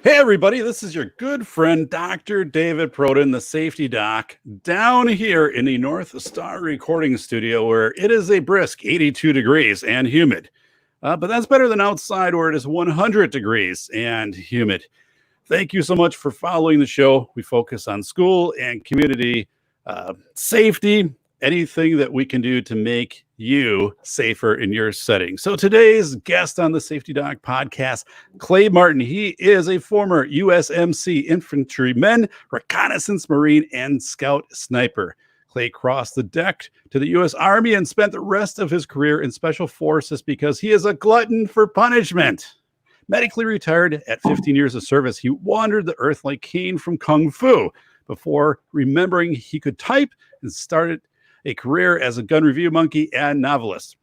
Hey, everybody, this is your good friend, Dr. David Proden, the safety doc, down here in the North Star recording studio where it is a brisk 82 degrees and humid. But that's better than outside where it is 100 degrees and humid. Thank you so much for following the show. We focus on school and community safety, anything that we can do to make you safer in your setting. So today's guest on the Safety Doc podcast, Clay Martin. He is a former USMC infantryman, reconnaissance Marine, and scout sniper. Clay crossed the deck to the U.S. Army and spent the rest of his career in special forces because he is a glutton for punishment. Medically retired at 15 years of service, he wandered the earth like Caine from Kung Fu before remembering he could type and started a career as a gun review monkey and novelist.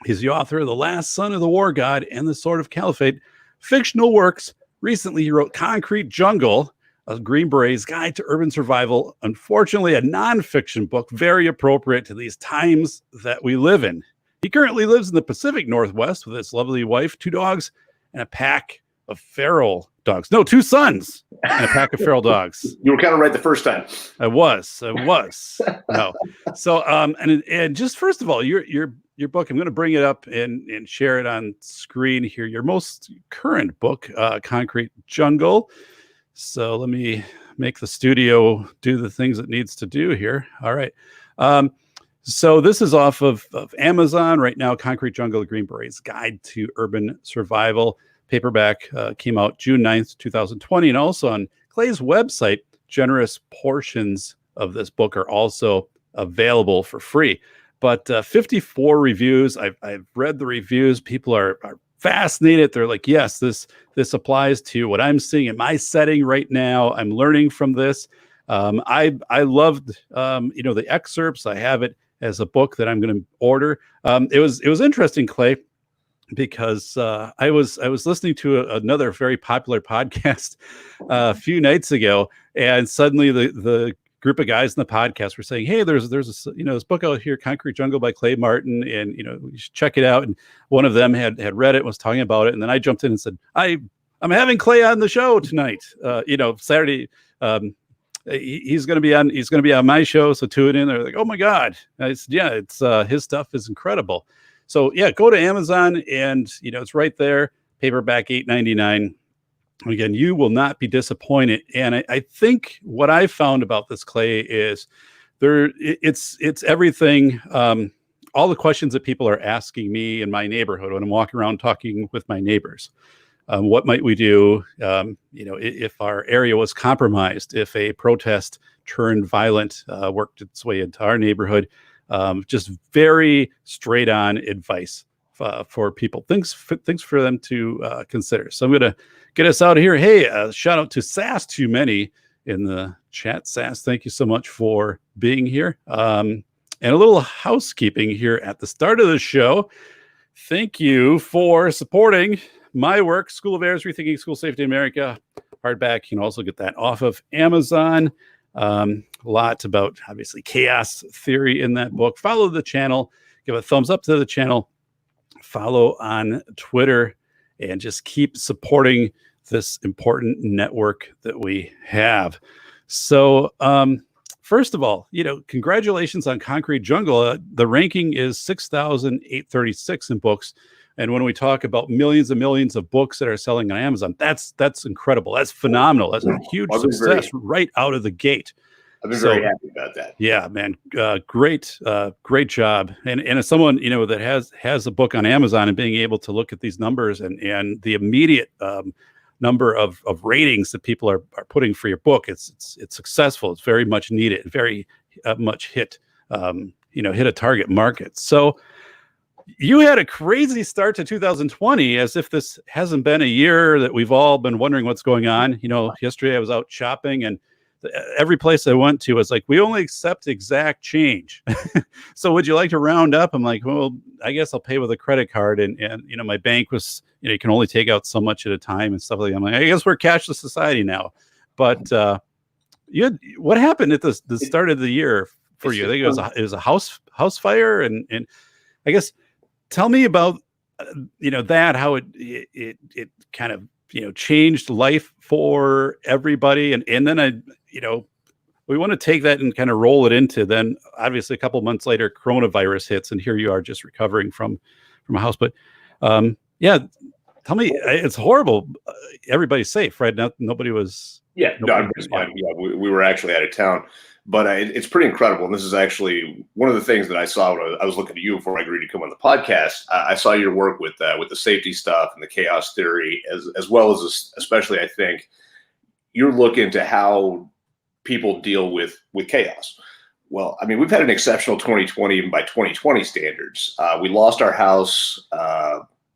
He's the author of The Last Son of the War God and The Sword of Caliphate, fictional works. Recently, he wrote Concrete Jungle, a Green Beret's Guide to Urban Survival. Unfortunately, a nonfiction book, very appropriate to these times that we live in. He currently lives in the Pacific Northwest with his lovely wife, 2 dogs, and a pack of feral dogs. No, 2 sons and a pack of feral dogs. You were kind of right the first time. I was. No. So, and just first of all, your book, I'm going to bring it up and share it on screen here. Your most current book, Concrete Jungle. So let me make the studio do the things it needs to do here. All right. So this is off of Amazon right now, Concrete Jungle, Green Beret's Guide to Urban Survival. Paperback came out June 9th, 2020. And also on Clay's website, generous portions of this book are also available for free. But 54 reviews. I've read the reviews. People are fascinated. They're like, yes, this applies to what I'm seeing in my setting right now. I'm learning from this. I loved the excerpts. I have it as a book that I'm going to order. It was interesting, Clay, because I was listening to another very popular podcast a few nights ago, and suddenly the group of guys in the podcast were saying, "Hey, there's this book out here, Concrete Jungle by Clay Martin, and you should check it out." And one of them had read it, and was talking about it, and then I jumped in and said, "I'm having Clay on the show tonight. Saturday." He's going to be on my show. So tune in. They're like, "Oh my God." It's his stuff is incredible. So yeah, go to Amazon and it's right there. Paperback $8.99. Again, you will not be disappointed. And I think what I found about this, Clay, is it's everything. All the questions that people are asking me in my neighborhood when I'm walking around talking with my neighbors. What might we do, if our area was compromised, if a protest turned violent, worked its way into our neighborhood? Just very straight on advice for people. Things for them to consider. So I'm going to get us out of here. Hey, shout out to Sass Too Many in the chat. Sass, thank you so much for being here. And a little housekeeping here at the start of the show. Thank you for supporting my work, School of Errors, Rethinking School Safety in America, hardback. You can also get that off of Amazon. A lot about, obviously, chaos theory in that book. Follow the channel. Give a thumbs up to the channel. Follow on Twitter. And just keep supporting this important network that we have. So, first of all, congratulations on Concrete Jungle. The ranking is 6,836 in books. And when we talk about millions and millions of books that are selling on Amazon, that's incredible. That's phenomenal. That's a huge success right out of the gate. I've been very happy about that. Yeah, man. Great job. And as someone, that has a book on Amazon and being able to look at these numbers and the immediate number of ratings that people are putting for your book, it's successful. It's very much needed, very much hit a target market. So you had a crazy start to 2020, as if this hasn't been a year that we've all been wondering what's going on. Yesterday I was out shopping, and every place I went to was like, "We only accept exact change." So would you like to round up? I'm like, well, I guess I'll pay with a credit card. And my bank was, you can only take out so much at a time and stuff like that. I'm like, I guess we're cashless society now. But what happened at the start of the year for you? I think it was a house fire. And I guess, tell me about, how it kind of changed life for everybody. And then we want to take that and kind of roll it into then obviously a couple of months later, coronavirus hits, and here you are just recovering from a house. But yeah, tell me, it's horrible. Everybody's safe, right? Now, nobody was. Yeah, no, everybody's fine. Yeah, we were actually out of town, but it's pretty incredible. And this is actually one of the things that I saw when I was looking at you before I agreed to come on the podcast. I saw your work with the safety stuff and the chaos theory, as well as especially I think you're looking into how people deal with chaos. Well, I mean, we've had an exceptional 2020, even by 2020 standards. We lost our house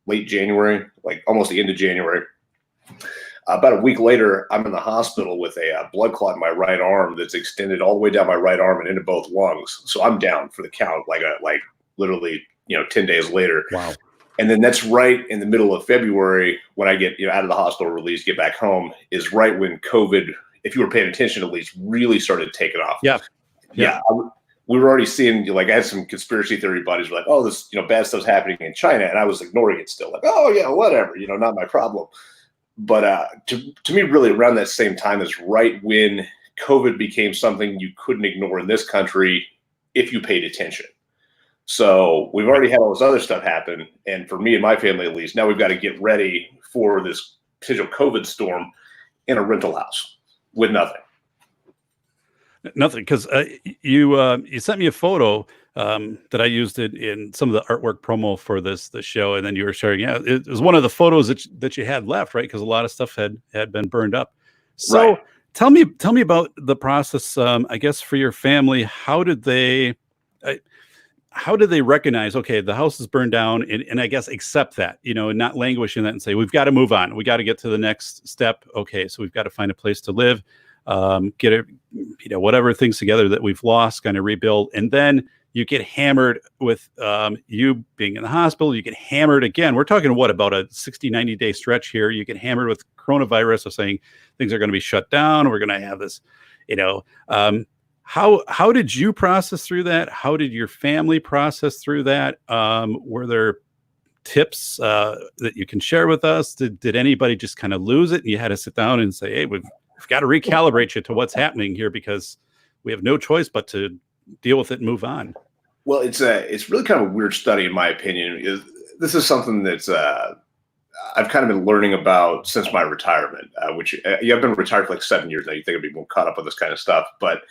late January, like almost the end of January. About a week later, I'm in the hospital with a blood clot in my right arm that's extended all the way down my right arm and into both lungs. So I'm down for the count, like literally, 10 days later. Wow. And then that's right in the middle of February when I get out of the hospital release, get back home, is right when COVID, if you were paying attention at least, really started taking off. Yeah. We were already seeing, I had some conspiracy theory buddies were like, oh, this, bad stuff's happening in China. And I was ignoring it still. Like, oh, yeah, whatever, not my problem. But to me, really around that same time is right when COVID became something you couldn't ignore in this country if you paid attention. So we've already had all this other stuff happen. And for me and my family, at least, now we've got to get ready for this potential COVID storm in a rental house with nothing. Nothing, because you sent me a photo that I used it in some of the artwork promo for the show, and then you were sharing. Yeah, it was one of the photos that you had left, right? Because a lot of stuff had been burned up. So right. Tell me about the process. I guess for your family, how did they recognize? Okay, the house is burned down, and I guess accept that, and not languish in that and say we've got to move on. We got to get to the next step. Okay, so we've got to find a place to live. Get it, whatever things together that we've lost, kind of rebuild. And then you get hammered with you being in the hospital. You get hammered again. We're talking about a 60, 90-day stretch here. You get hammered with coronavirus of saying things are going to be shut down. We're going to have this, how did you process through that? How did your family process through that? Were there tips that you can share with us? Did anybody just kind of lose it and you had to sit down and say, hey, we've got to recalibrate you to what's happening here because we have no choice but to deal with it and move on? Well, it's really kind of a weird study, in my opinion. This is something that's I've kind of been learning about since my retirement, which I've been retired for like 7 years now. You think I'd be more caught up on this kind of stuff, but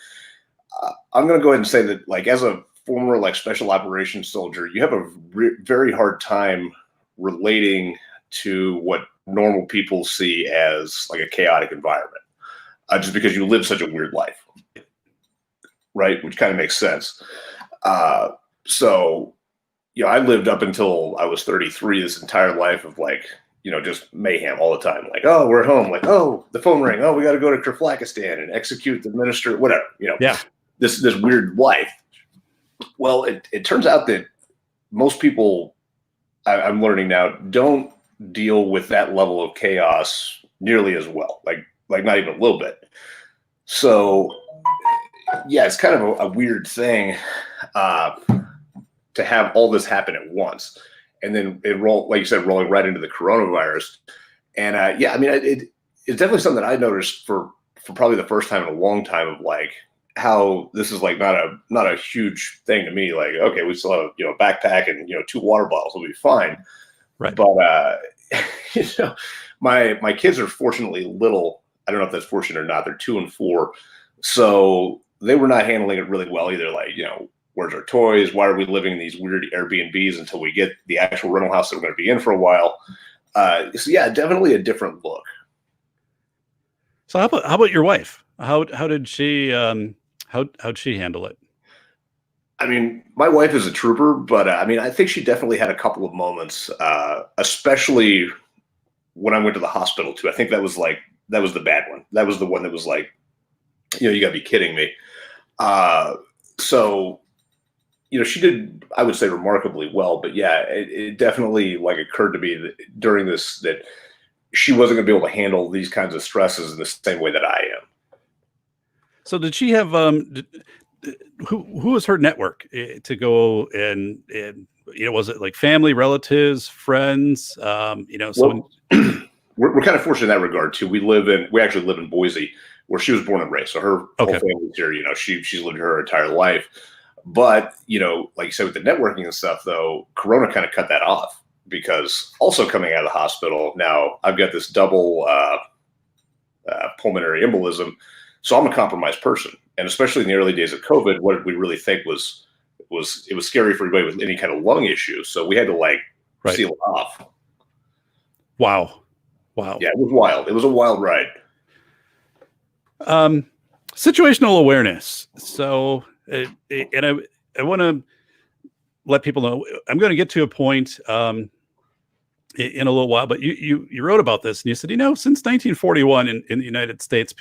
I'm going to go ahead and say that, like, as a former special operations soldier, you have a very hard time relating to what normal people see as like a chaotic environment. Just because you live such a weird life, right? Which kind of makes sense. So, I lived up until I was 33, this entire life of just mayhem all the time. Like, oh, we're home. Like, oh, the phone rang. Oh, we got to go to Kerflakistan and execute the minister, whatever, Yeah. This weird life. Well, it turns out that most people, I'm learning now, don't deal with that level of chaos nearly as well. Like not even a little bit. So yeah, it's kind of a weird thing to have all this happen at once. And then like you said, rolling right into the coronavirus. And it's definitely something that I noticed for probably the first time in a long time of how this is not a huge thing to me. Like, okay, we still have, a backpack and, 2 water bottles will be fine. Right. But, my kids are fortunately little. I don't know if that's fortunate or not. They're 2 and 4. So they were not handling it really well either. Where's our toys? Why are we living in these weird Airbnbs until we get the actual rental house that we're going to be in for a while? So yeah, definitely a different look. So how about your wife? How did she how'd she handle it? I mean, my wife is a trooper, but I think she definitely had a couple of moments, especially when I went to the hospital too. I think that was the bad one. That was the one that was you gotta be kidding me. So, she did, I would say, remarkably well, but yeah, it definitely occurred to me that during this, that she wasn't gonna be able to handle these kinds of stresses in the same way that I am. So did she have, who was her network to go and was it like family, relatives, friends? Well, we're kind of fortunate in that regard too. We actually live in Boise, where she was born and raised. So her whole family's here. She's lived her entire life. But like you said, with the networking and stuff, though, Corona kind of cut that off, because also coming out of the hospital now, I've got this double pulmonary embolism. So I'm a compromised person, and especially in the early days of COVID, what did we really think was it was scary for everybody with any kind of lung issue. So we had to seal it off. Wow. Yeah, it was wild. It was a wild ride. Situational awareness. So, and I want to let people know, I'm going to get to a point in a little while, but you wrote about this, and you said, since 1941 in the United States,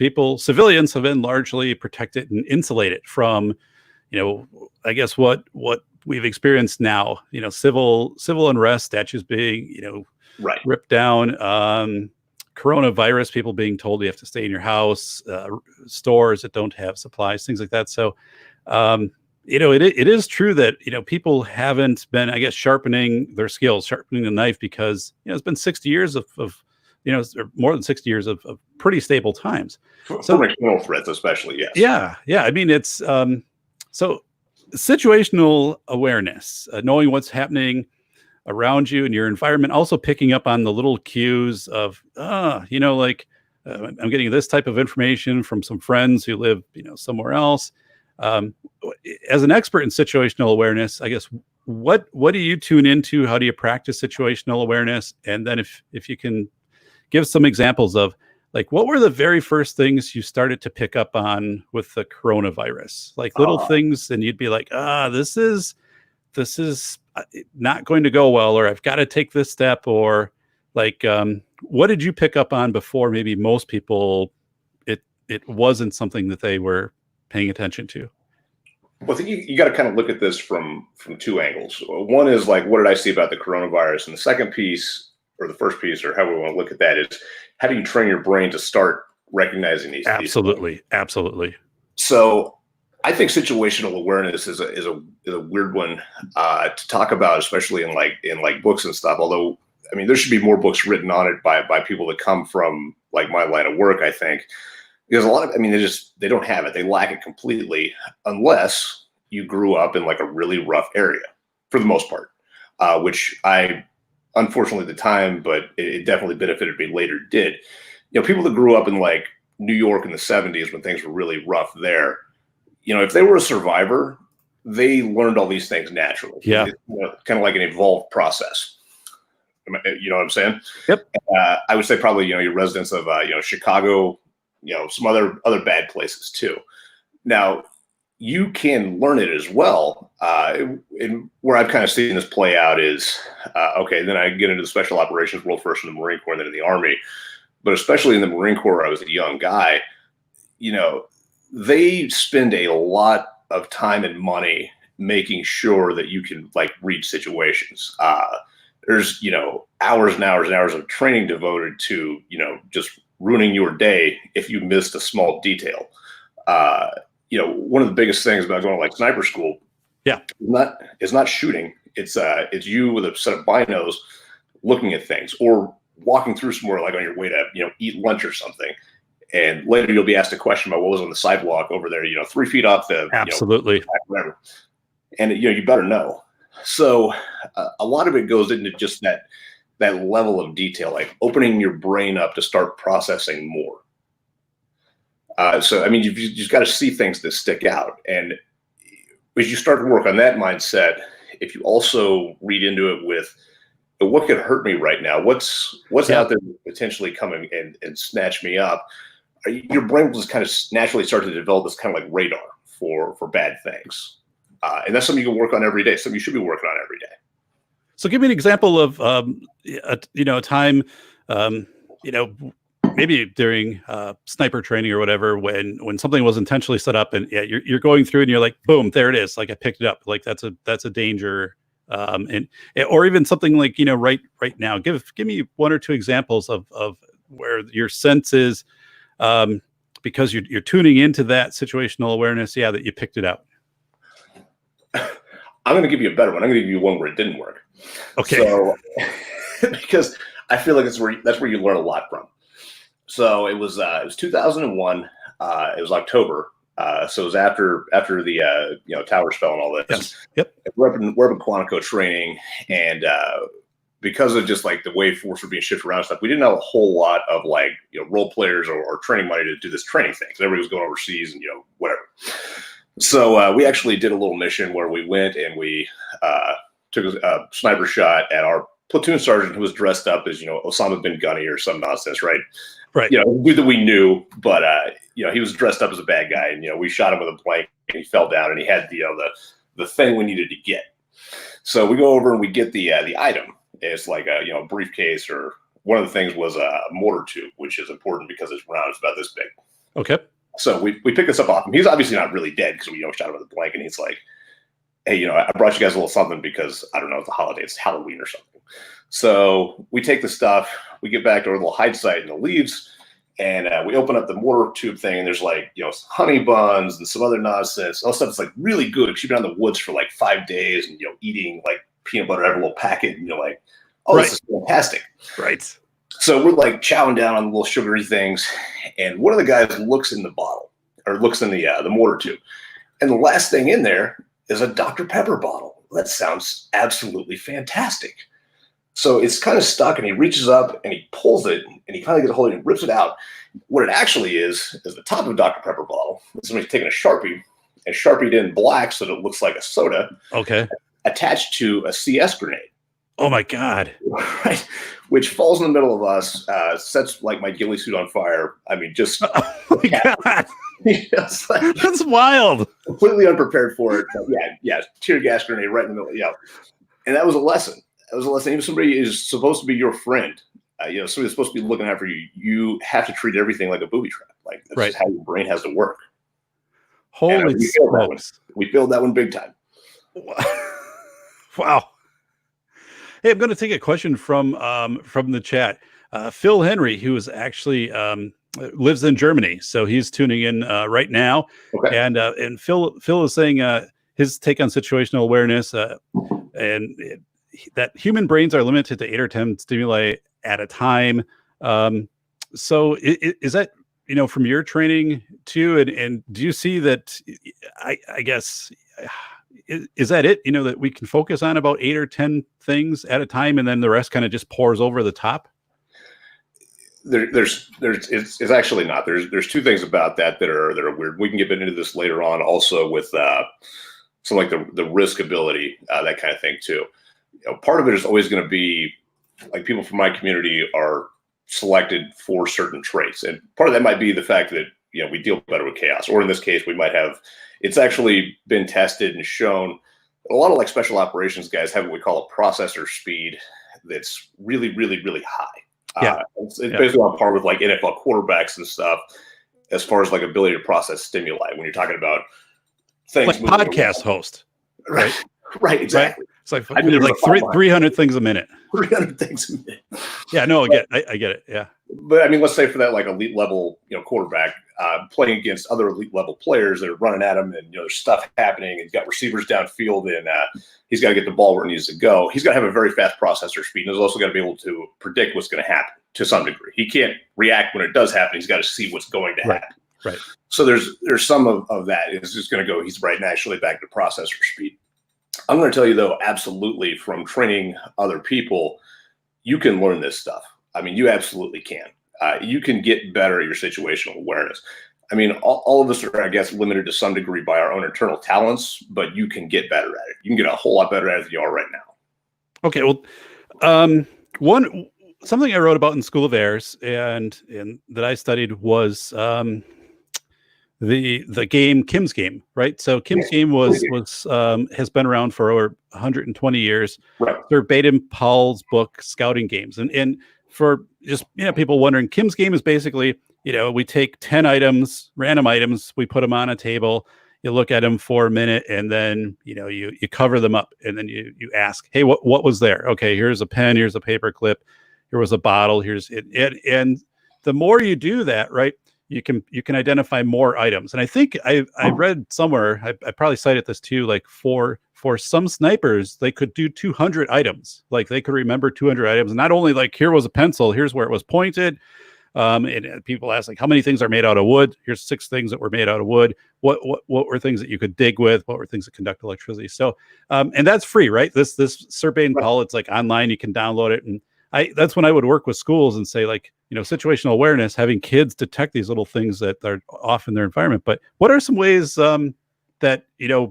civilians have been largely protected and insulated from, I guess what we've experienced now, civil unrest, statues being, ripped down, coronavirus, people being told you have to stay in your house, stores that don't have supplies, things like that. So, it is true that, people haven't been, I guess, sharpening their skills, sharpening the knife, because, it's been 60 years of or more than 60 years of pretty stable times. So external threats, especially. Yes. Yeah. I mean, it's, so situational awareness, knowing what's happening around you and your environment, also picking up on the little cues of, I'm getting this type of information from some friends who live, somewhere else. As an expert in situational awareness, I guess, what do you tune into? How do you practice situational awareness? And then if you can give some examples of, what were the very first things you started to pick up on with the coronavirus? Little things, and you'd be like, this is not going to go well, or I've got to take this step, or what did you pick up on before maybe most people, it wasn't something that they were paying attention to? Well, I think you got to kind of look at this from two angles. One is what did I see about the coronavirus? And the second piece, or the first piece, or how we want to look at that, is how do you train your brain to start recognizing these? Absolutely. So I think situational awareness is a weird one to talk about, especially in books and stuff. Although, I mean, there should be more books written on it by people that come from my line of work, I think. Because a lot of, they don't have it. They lack it completely, unless you grew up in a really rough area, for the most part, which I, unfortunately at the time, but it definitely benefited me later, did. People that grew up in New York in the 70s, when things were really rough there, if they were a survivor, they learned all these things naturally. Yeah. Kind of like an evolved process. You know what I'm saying? Yep. I would say probably, your residents of, Chicago, some other bad places too. Now, you can learn it as well. And where I've kind of seen this play out is, then I get into the special operations world first in the Marine Corps and then in the Army. But especially in the Marine Corps, I was a young guy, they spend a lot of time and money making sure that you can read situations. There's, hours and hours and hours of training devoted to, just ruining your day if you missed a small detail. One of the biggest things about going to sniper school, it's not shooting. It's you with a set of binos looking at things, or walking through somewhere on your way to eat lunch or something, and later you'll be asked a question about what was on the sidewalk over there, 3 feet off the absolutely whatever, and you better know. So a lot of it goes into just that level of detail, opening your brain up to start processing more. So, you've just got to see things that stick out. And as you start to work on that mindset, if you also read into it with what could hurt me right now, what's out there potentially coming and snatch me up, your brain will just kind of naturally start to develop this kind of radar for bad things. And that's something you can work on every day, something you should be working on every day. So give me an example of, a time, maybe during sniper training or whatever, when something was intentionally set up, and you're going through and you're like, boom, there it is. I picked it up. That's a danger. Or even something right now. Give me one or two examples of where your sense is, because you're tuning into that situational awareness. Yeah, that you picked it out. I'm going to give you a better one. I'm going to give you one where it didn't work. Okay. So, because I feel like that's where you learn a lot from. So it was 2001. It was October. So it was after the towers fell and all this. Yes. Yep. We're up in Quantico training, and because of just like the way force were being shifted around and stuff, we didn't have a whole lot of like role players or training money to do this training thing. So everybody was going overseas and whatever. So we actually did a little mission where we went and we took a sniper shot at our platoon sergeant who was dressed up as Osama bin Gunny or some nonsense, right? Right. We knew, but he was dressed up as a bad guy, and we shot him with a blank, and he fell down, and he had the thing we needed to get. So we go over and we get the item. It's like a briefcase, or one of the things was a mortar tube, which is important because it's round. It's about this big. Okay. So we pick this up off him. He's obviously not really dead because we shot him with a blank, and he's like, hey, I brought you guys a little something because I don't know, it's the holiday, it's Halloween or something. So we take the stuff, we get back to our little hide site in the leaves, and we open up the mortar tube thing, and there's like honey buns and some other nonsense. All stuff that's like really good. She's been out in the woods for like 5 days and eating like peanut butter every little packet, and you're like, oh, This is fantastic. Right. So we're like chowing down on the little sugary things, and one of the guys looks in the bottle, or looks in the mortar tube, and the last thing in there is a Dr. Pepper bottle. That sounds absolutely fantastic. So it's kind of stuck, and he reaches up and he pulls it, and he finally gets a hold of it and rips it out. What it actually is the top of a Dr. Pepper bottle. Somebody's taken a Sharpie and Sharpied in black so that it looks like a soda. Okay. Attached to a CS grenade. Oh my God. Right. Which falls in the middle of us, sets like my ghillie suit on fire. I mean, just oh my God. Like, that's wild. Completely unprepared for it. But yeah, tear gas grenade right in the middle. Yeah. And that was a lesson. Even somebody is supposed to be your friend. Somebody's supposed to be looking out for you. You have to treat everything like a booby trap. Like that's just how your brain has to work. Holy smokes. We failed that one big time. Wow. Hey, I'm going to take a question from the chat. Phil Henry, who is actually lives in Germany, so he's tuning in right now. Okay. And Phil is saying his take on situational awareness, and that human brains are limited to 8 or 10 stimuli at a time. So is that from your training too? And do you see that? I guess. Is that it? That we can focus on about 8 or 10 things at a time, and then the rest kind of just pours over the top. It's actually not. There's 2 things about that are weird. We can get into this later on, also with some like the risk ability, that kind of thing too. Part of it is always going to be like people from my community are selected for certain traits, and part of that might be the fact that we deal better with chaos, or in this case, we might have. It's actually been tested and shown. A lot of like special operations guys have what we call a processor speed that's really, really, really high. Yeah. It's basically on par with like NFL quarterbacks and stuff, as far as like ability to process stimuli. When you're talking about things like podcast host, right? Right, exactly. Right? It's like 300 things a minute. 300 things a minute. Yeah, no, I get it. Yeah. But I mean, let's say for that like elite level, quarterback playing against other elite level players that are running at him, and there's stuff happening, and he's got receivers downfield, and he's got to get the ball where it needs to go. He's got to have a very fast processor speed, and he's also got to be able to predict what's going to happen to some degree. He can't react when it does happen. He's got to see what's going to happen. Right. So there's some of that. It's just going to go. He's right naturally back to processor speed. I'm going to tell you though, absolutely, from training other people, you can learn this stuff. I mean, you absolutely can. You can get better at your situational awareness. I mean, all of us are, I guess, limited to some degree by our own internal talents, but you can get better at it. You can get a whole lot better at it than you are right now. Okay. Well, something I wrote about in School of Airs and that I studied was the game Kim's Game, right? So Kim's Game has been around for over 120 years. Right. Verbatim Paul's book Scouting Games, and for just people wondering, Kim's Game is basically we take 10 items, random items, we put them on a table, you look at them for a minute, and then you cover them up, and then you ask, hey, what was there? Okay, here's a pen, here's a paper clip, here was a bottle, here's it, and the more you do that, right, you can identify more items. And I think I read somewhere, I probably cited this too, like four for some snipers, they could do 200 items. Like they could remember 200 items. And not only like, here was a pencil, here's where it was pointed. And people ask like, how many things are made out of wood? Here's 6 things that were made out of wood. What were things that you could dig with? What were things that conduct electricity? So, and that's free, right? This Serpane Pell, it's like online, you can download it. And that's when I would work with schools and say like, situational awareness, having kids detect these little things that are off in their environment. But what are some ways that,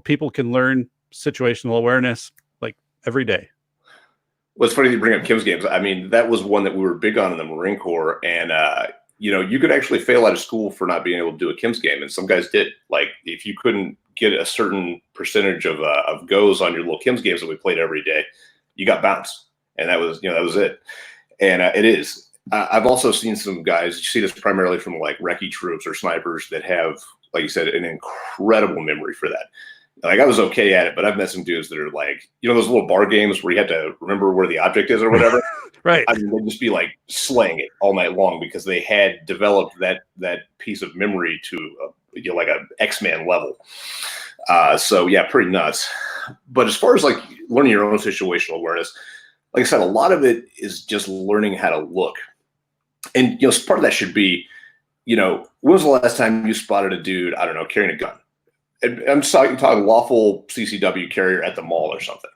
people can learn situational awareness like every day? Well, it's funny that you bring up Kim's games. I mean, that was one that we were big on in the Marine Corps. And, you could actually fail out of school for not being able to do a Kim's game. And some guys did. Like, if you couldn't get a certain percentage of goes on your little Kim's games that we played every day, you got bounced. And that was it. And it is. I've also seen some guys, you see this primarily from like recce troops or snipers that have, like you said, an incredible memory for that. Like I was okay at it, but I've met some dudes that are like, those little bar games where you have to remember where the object is or whatever. Right. I mean, they'd just be like slaying it all night long because they had developed that piece of memory to like a X-Man level. So yeah, pretty nuts. But as far as like learning your own situational awareness, like I said, a lot of it is just learning how to look. And part of that should be, when was the last time you spotted a dude, I don't know, carrying a gun? I'm talking lawful CCW carrier at the mall or something.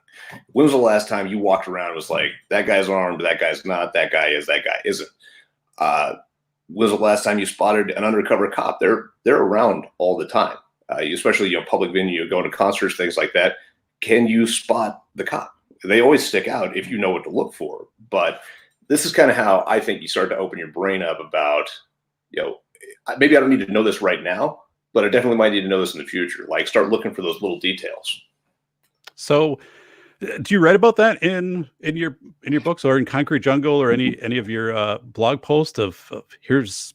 When was the last time you walked around and was like, that guy's armed, that guy's not, that guy is, that guy isn't? When was the last time you spotted an undercover cop? They're around all the time, especially public venue, going to concerts, things like that. Can you spot the cop? They always stick out if you know what to look for. But this is kind of how I think you start to open your brain up about, maybe I don't need to know this right now, but I definitely might need to know this in the future. Like start looking for those little details. So do you write about that in your books or in Concrete Jungle or any of your blog posts of here's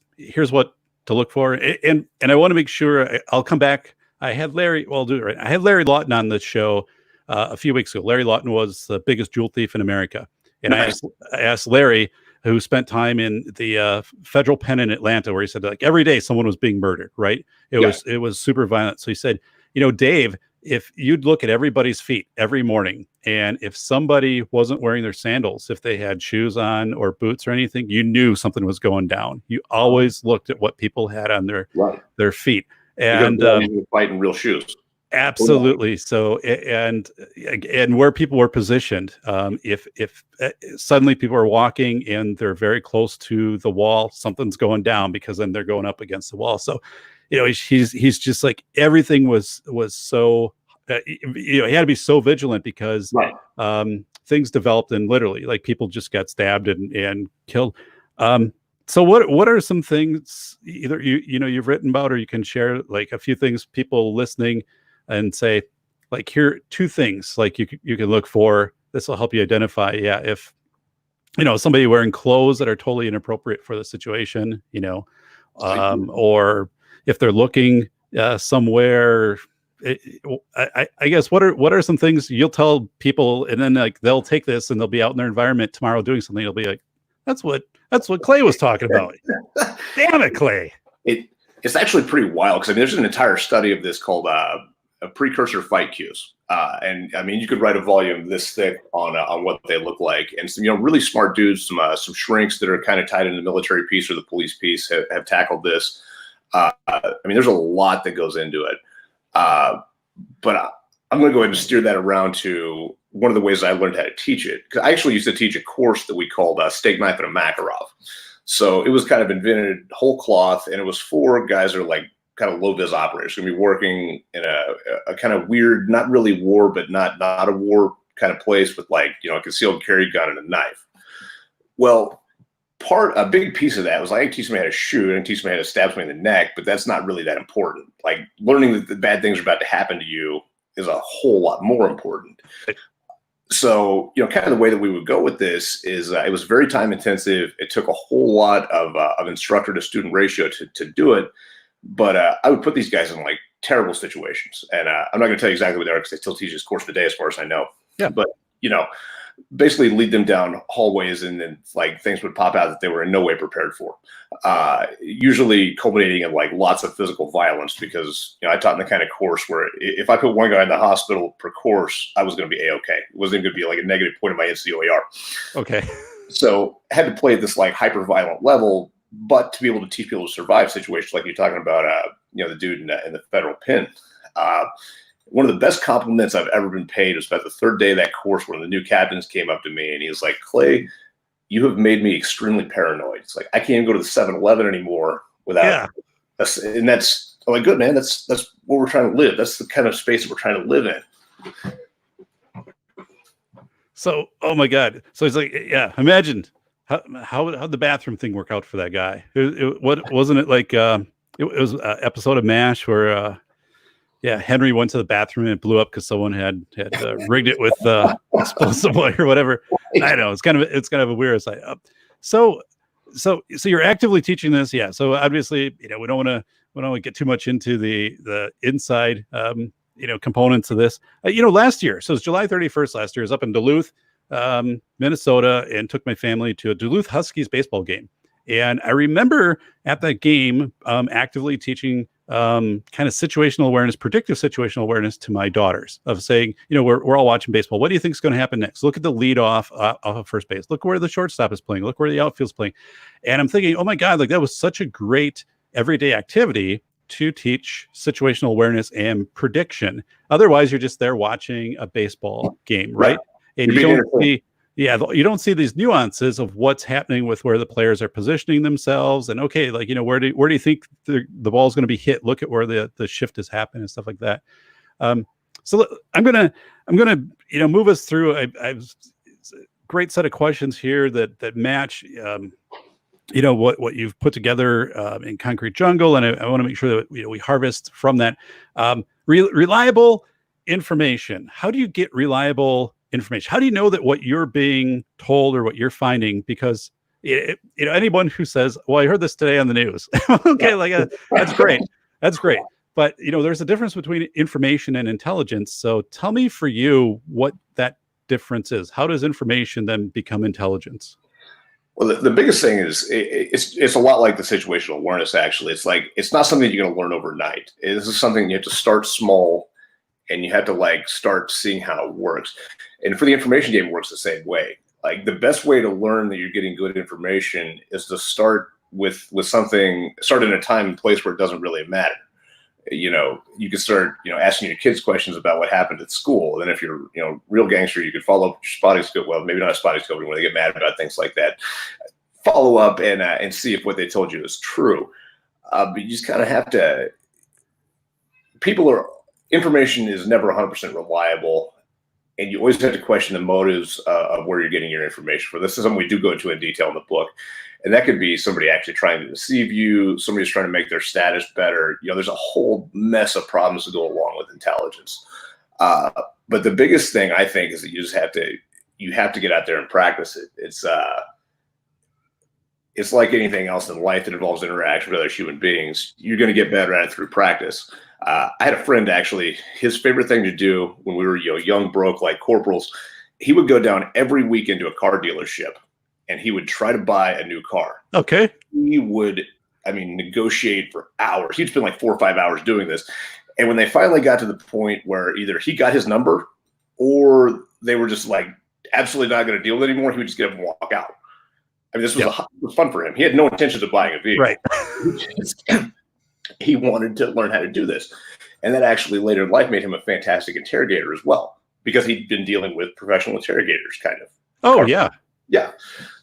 what to look for? And I want to make sure I'll come back. I had Larry, well, I'll do it right. I had Larry Lawton on the show a few weeks ago. Larry Lawton was the biggest jewel thief in America. And nice. I asked Larry, who spent time in the federal pen in Atlanta, where he said like every day someone was being murdered, right? It was super violent. So he said, Dave, if you'd look at everybody's feet every morning, and if somebody wasn't wearing their sandals, if they had shoes on or boots or anything, you knew something was going down. You always looked at what people had on their feet. And fighting real shoes. Absolutely. So, and where people were positioned, if suddenly people are walking and they're very close to the wall, something's going down because then they're going up against the wall. So, he's just like everything was so, he had to be so vigilant because things developed and literally like people just got stabbed and killed. So what are some things either you've written about or you can share like a few things people listening and say, like, here, 2 things like you can look for. This will help you identify, if somebody wearing clothes that are totally inappropriate for the situation, or if they're looking somewhere. I guess what are some things you'll tell people, and then like they'll take this and they'll be out in their environment tomorrow doing something. They'll be like, that's what Clay was talking about. Damn it, Clay. It's actually pretty wild because there's an entire study of this called a precursor fight cues. And I mean, you could write a volume this thick on what they look like. And some, really smart dudes, some shrinks that are kind of tied into the military piece or the police piece have tackled this. I mean, there's a lot that goes into it. But I'm going to go ahead and steer that around to one of the ways I learned how to teach it. Because I actually used to teach a course that we called Steak Knife and a Makarov. So it was kind of invented whole cloth, and it was for guys that are like kind of low vis operators, going to be working in a kind of weird, not really war, but not a war kind of place with like, a concealed carry gun and a knife. Well, a big piece of that was like, I teach them how to shoot and teach them how to stab somebody in the neck, but that's not really that important. Like learning that the bad things are about to happen to you is a whole lot more important. So, kind of the way that we would go with this is it was very time intensive. It took a whole lot of instructor to student ratio to do it. But I would put these guys in like terrible situations. And I'm not going to tell you exactly what they are because I still teach this course today as far as I know. Yeah. But, basically lead them down hallways, and then like things would pop out that they were in no way prepared for. Usually culminating in like lots of physical violence, because I taught in the kind of course where if I put one guy in the hospital per course, I was going to be a-okay. It wasn't going to be like a negative point in my NCOER. Okay. So I had to play at this like hyper violent level, but to be able to teach people to survive situations like you're talking about, the dude in the federal pen. One of the best compliments I've ever been paid was about the third day of that course, when the new captains came up to me and he was like, "Clay, you have made me extremely paranoid. It's like I can't even go to the 7-Eleven anymore without." And that's like, good, man. That's what we're trying to live. That's the kind of space that we're trying to live in. So, oh my God. So it's like, yeah, imagine how'd the bathroom thing work out for that guy? What wasn't it like? It was an episode of MASH where, Henry went to the bathroom and it blew up because someone had rigged it with explosive oil or whatever. I know it's kind of a weird side. So you're actively teaching this, yeah. So obviously, we don't want to get too much into the inside, components of this. Last year, so it's July 31st last year. I was up in Duluth, Minnesota, and took my family to a Duluth Huskies baseball game. And I remember at that game actively teaching kind of situational awareness, predictive situational awareness to my daughters, of saying, we're all watching baseball. What do you think is going to happen next? Look at the lead off of first base. Look where the shortstop is playing. Look where the outfield's playing. And I'm thinking, oh my God, like that was such a great everyday activity to teach situational awareness and prediction. Otherwise, you're just there watching a baseball game, right? And you don't see these nuances of what's happening with where the players are positioning themselves, and okay, like where do you think the ball is going to be hit? Look at where the shift has happened and stuff like that. So I'm gonna move us through a great set of questions here that match what you've put together in Concrete Jungle, and I want to make sure that we harvest from that. Reliable information. How do you get reliable information? How do you know that what you're being told or what you're finding? Because anyone who says, "Well, I heard this today on the news," okay, that's great, but there's a difference between information and intelligence. So tell me, for you, what that difference is. How does information then become intelligence? Well, the biggest thing is it's a lot like the situational awareness. Actually, it's like it's not something you're going to learn overnight. This is something you have to start small, and you have to start seeing how it works. And for the information game, it works the same way. Like the best way to learn that you're getting good information is to start with something. Start in a time and place where it doesn't really matter. You can start, asking your kids questions about what happened at school. And then if you're, real gangster, you could follow up your spotting scope. Well, maybe not a spotting scope when they get mad about things like that. Follow up and see if what they told you is true. But you just kind of have to. Information is never 100% reliable, and you always have to question the motives of where you're getting your information from. This is something we do go into in detail in the book. And that could be somebody actually trying to deceive you, somebody's trying to make their status better. There's a whole mess of problems to go along with intelligence. But the biggest thing, I think, is that you have to get out there and practice it. It's like anything else in life that involves interaction with other human beings. You're going to get better at it through practice. I had a friend, actually, his favorite thing to do when we were young, broke, like corporals, he would go down every weekend to a car dealership, and he would try to buy a new car. Okay. He would, negotiate for hours. He'd spend like 4 or 5 hours doing this. And when they finally got to the point where either he got his number or they were just like absolutely not going to deal with it anymore, he would just get up and walk out. This was fun for him. He had no intentions of buying a vehicle. Right. He wanted to learn how to do this. And that actually later in life made him a fantastic interrogator as well, because he'd been dealing with professional interrogators, kind of. Oh, yeah. Yeah.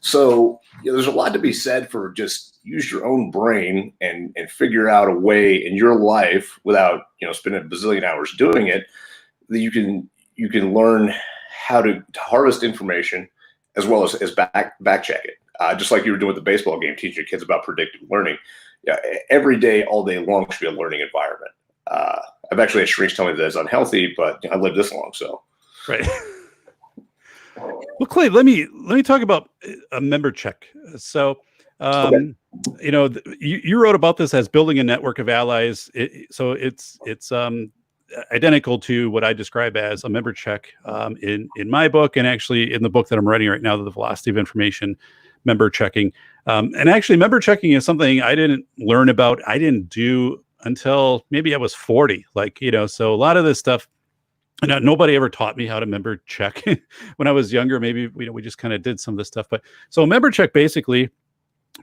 So there's a lot to be said for just use your own brain and figure out a way in your life without, spending a bazillion hours doing it, that you can learn how to harvest information as well as back check it. Just like you were doing with the baseball game, teaching your kids about predictive learning. Yeah, every day, all day long should be a learning environment. I've actually had shrinks tell me that it's unhealthy, but I lived this long, so. Right. Well, Clay, let me talk about a member check. So, Okay. You wrote about this as building a network of allies. So it's identical to what I describe as a member check in my book, and actually in the book that I'm writing right now, the Velocity of Information member checking. And actually, member checking is something I didn't learn about. I didn't do until maybe I was 40. So a lot of this stuff, and nobody ever taught me how to member check when I was younger. Maybe we just kind of did some of this stuff. But so a member check basically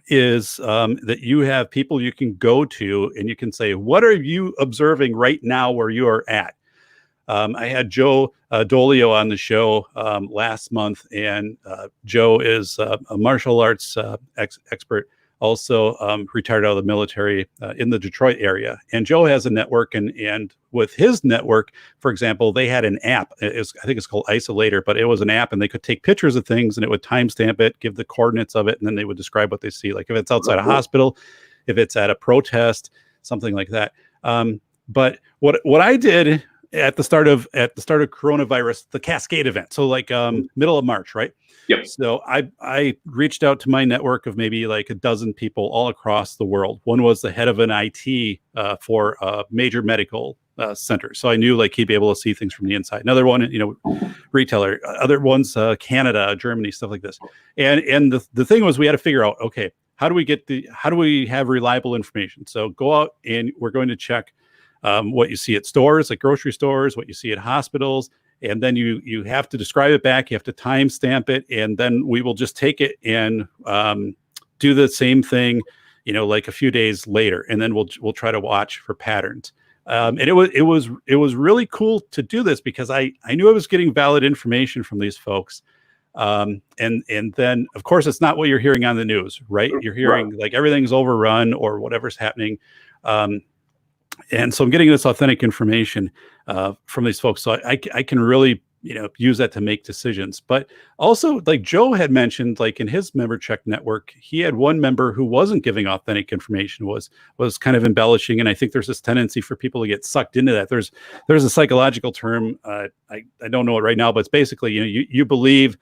is that you have people you can go to and you can say, what are you observing right now where you are at? I had Joe Dolio on the show last month, and Joe is a martial arts expert, also retired out of the military in the Detroit area. And Joe has a network, and with his network, for example, they had an app. I think it's called Isolator, but it was an app, and they could take pictures of things, and it would timestamp it, give the coordinates of it, and then they would describe what they see. Like if it's outside a hospital, if it's at a protest, something like that. But what I did at the start of coronavirus, the Cascade event. So middle of March, right? Yep. So I reached out to my network of maybe like a dozen people all across the world. One was the head of an IT for a major medical center. So I knew like he'd be able to see things from the inside. Another one, retailer, other ones, Canada, Germany, stuff like this. And the thing was, we had to figure out, okay, how do we have reliable information? So go out and we're going to check what you see at stores, like grocery stores, what you see at hospitals, and then you have to describe it back. You have to timestamp it, and then we will just take it and do the same thing, like a few days later, and then we'll try to watch for patterns. And it was really cool to do this because I knew I was getting valid information from these folks. And then of course it's not what you're hearing on the news, right? You're hearing like everything's overrun or whatever's happening. And so I'm getting this authentic information from these folks. So I can really, use that to make decisions. But also, like Joe had mentioned, like in his member check network, he had one member who wasn't giving authentic information, was kind of embellishing. And I think there's this tendency for people to get sucked into that. There's a psychological term. I don't know it right now, but it's basically, you believe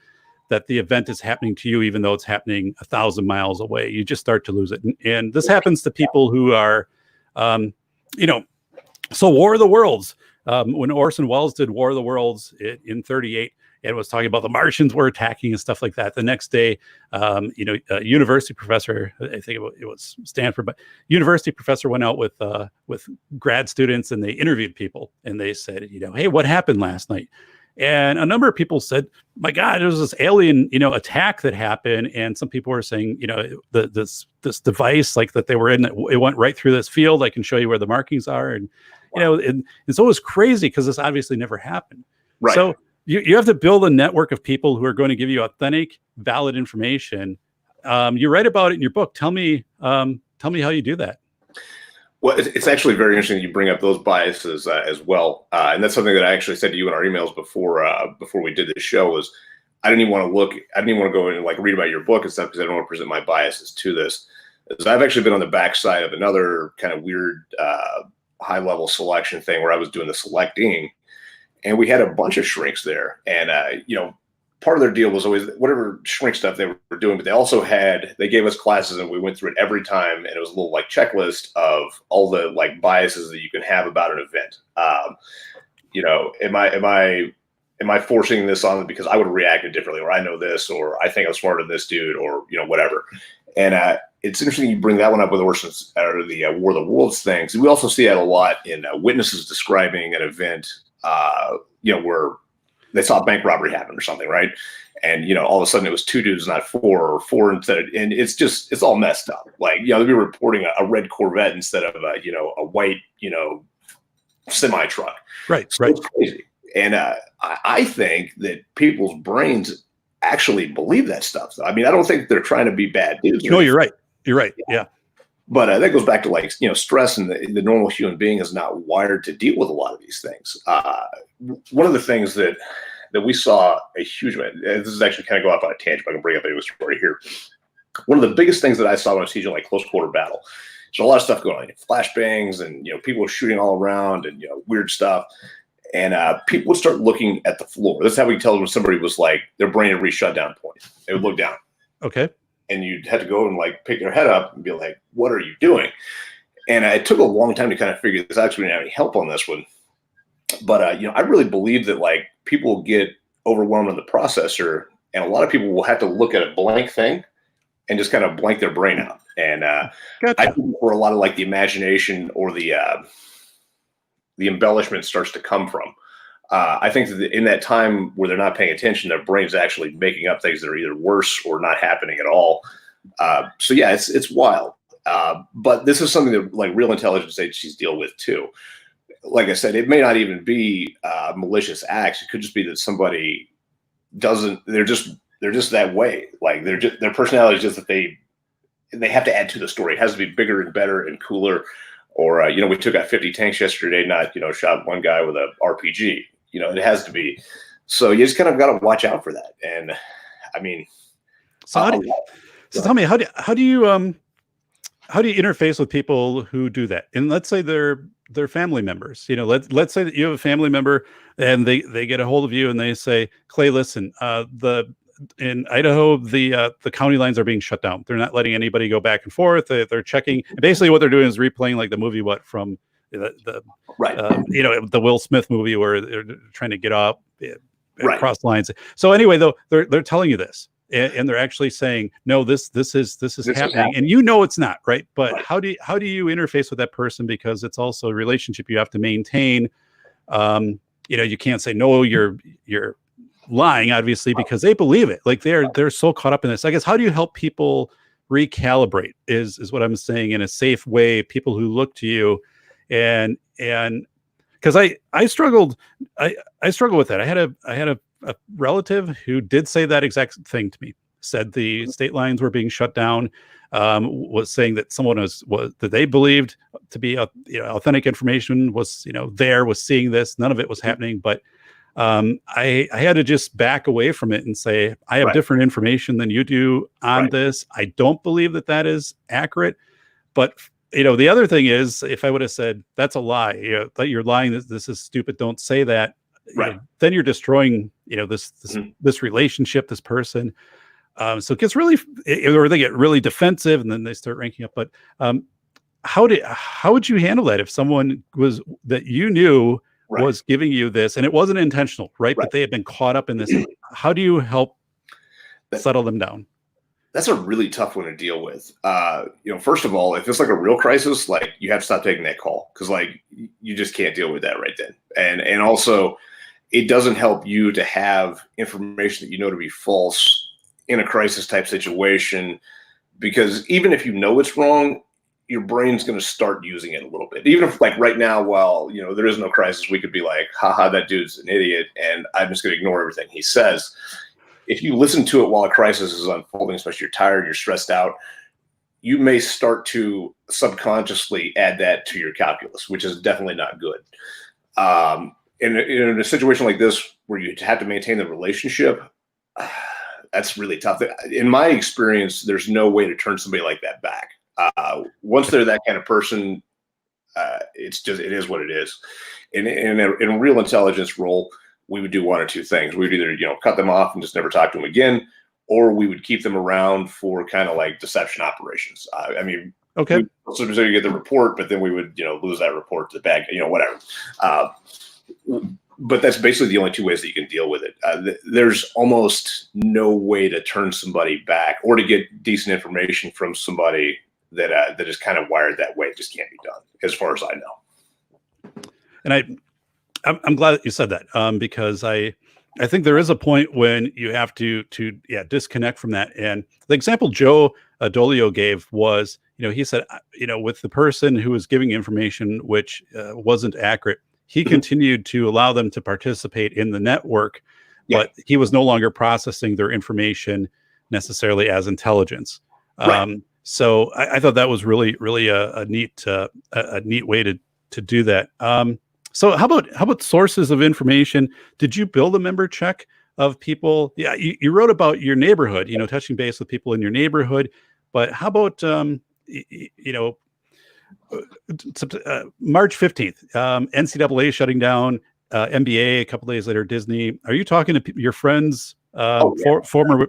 that the event is happening to you, even though it's happening 1,000 miles away. You just start to lose it. And this happens to people who are, so War of the Worlds, when Orson Welles did War of the Worlds in 1938, and was talking about the Martians were attacking and stuff like that. The next day, a university professor, I think it was Stanford, but university professor went out with grad students, and they interviewed people, and they said, hey, what happened last night? And a number of people said, my God, there was this alien, attack that happened. And some people were saying, this device like that they were in, it went right through this field. I can show you where the markings are. And, and so it was crazy because this obviously never happened. Right. So you have to build a network of people who are going to give you authentic, valid information. You write about it in your book. Tell me how you do that. Well, it's actually very interesting you bring up those biases as well, and that's something that I actually said to you in our emails before we did this show. Was I didn't even want to go in and like read about your book and stuff because I don't want to present my biases to this. So I've actually been on the backside of another kind of weird high level selection thing where I was doing the selecting, and we had a bunch of shrinks there, and part of their deal was always whatever shrink stuff they were doing, but they gave us classes and we went through it every time. And it was a little like checklist of all the like biases that you can have about an event. Am I forcing this on them because I would have reacted differently, or I know this, or I think I'm smarter than this dude, or, whatever. And it's interesting you bring that one up with Orson's or the War of the Worlds thing. We also see that a lot in witnesses describing an event, where they saw a bank robbery happen or something, right? And, all of a sudden it was 2 dudes, not 4, or 4 instead of, and it's all messed up. Like, they'd be reporting a red Corvette instead of, a white, semi truck. Right. So it's crazy. And I think that people's brains actually believe that stuff. I mean, I don't think they're trying to be bad dudes. No, you're right. You're right. Yeah. But that goes back to like, stress, and the normal human being is not wired to deal with a lot of these things. One of the things that we saw a huge amount, and this is actually kind of go off on a tangent, but I can bring up a story here. One of the biggest things that I saw when I was teaching like close quarter battle, there's a lot of stuff going on, flashbangs, and people were shooting all around, and weird stuff. And people would start looking at the floor. That's how we tell when somebody was like their brain had reached shutdown point. They would look down. Okay. And you'd have to go and like pick their head up and be like, what are you doing? And it took a long time to kind of figure this out. We didn't have any help on this one. But I really believe that like people get overwhelmed in the processor, and a lot of people will have to look at a blank thing and just kind of blank their brain out. And I Gotcha. think where a lot of like the imagination or the embellishment starts to come from. I think that in that time where they're not paying attention, their brain's actually making up things that are either worse or not happening at all. So yeah, it's wild. But this is something that like real intelligence agencies deal with too. Like I said, it may not even be malicious acts. It could just be that somebody doesn't. They're just that way. Like their personality is just that they have to add to the story. It has to be bigger and better and cooler. Or we took out 50 tanks yesterday, not shot one guy with a RPG. It has to be. So you just kind of got to watch out for that. And I mean, So tell me, how do you interface with people who do that? And let's say they're family members. Let's say that you have a family member and they get a hold of you and they say, Clay, listen, in Idaho, the county lines are being shut down. They're not letting anybody go back and forth. They're checking. And basically, what they're doing is replaying like the movie from right. The Will Smith movie where they're trying to get up Right. across lines. So anyway, though, they're telling you this, and they're actually saying, no, this is happening, and it's not right. But Right. how do you interface with that person, because it's also a relationship you have to maintain. You can't say no, you're lying, obviously, because they believe it. Like they're so caught up in this. I guess, how do you help people recalibrate is what I'm saying, in a safe way, people who look to you, and because I struggled with that. I had a relative who did say that exact thing to me. Said the state lines were being shut down, was saying that someone was that they believed to be authentic information was was seeing this. None of it was happening, but I had to just back away from it and say, I have Right. different information than you do on Right. this. I don't believe that is accurate. But the other thing is, if I would have said that's a lie, that you're lying, this is stupid, don't say that, Right. then you're destroying Mhm. this relationship, this person. So it gets really, or they get really defensive, and then they start ranking up. But how would you handle that if someone was that you knew Right. was giving you this, and it wasn't intentional, right? Right. But they had been caught up in this. How do you help settle them down? That's a really tough one to deal with. First of all, if it's like a real crisis, like you have to stop taking that call, because like you just can't deal with that right then. And also, it doesn't help you to have information that to be false in a crisis type situation, because even if it's wrong, your brain's going to start using it a little bit. Even if like right now, while there is no crisis, we could be like, haha, that dude's an idiot, and I'm just going to ignore everything he says. If you listen to it while a crisis is unfolding, especially you're tired, you're stressed out, you may start to subconsciously add that to your calculus, which is definitely not good. In a situation like this where you have to maintain the relationship, that's really tough. In my experience, there's no way to turn somebody like that back. Once they're that kind of person, it is what it is. In a real intelligence role, we would do one or two things. We would either, cut them off and just never talk to them again, or we would keep them around for kind of like deception operations. Okay. So you get the report, but then we would, lose that report to the bag, whatever. But that's basically the only two ways that you can deal with it. There's almost no way to turn somebody back or to get decent information from somebody that is kind of wired that way. It just can't be done, as far as I know. And I'm glad that you said that, because I think there is a point when you have to disconnect from that. And the example Joe Dolio gave was, he said, with the person who was giving information which wasn't accurate, he continued to allow them to participate in the network, but he was no longer processing their information necessarily as intelligence. Right. So I thought that was really, really a neat way to do that. So how about sources of information? Did you build a member check of people? Yeah, you wrote about your neighborhood, touching base with people in your neighborhood, but how about March 15th, NCAA shutting down, NBA a couple days later, Disney. Are you talking to your friends, former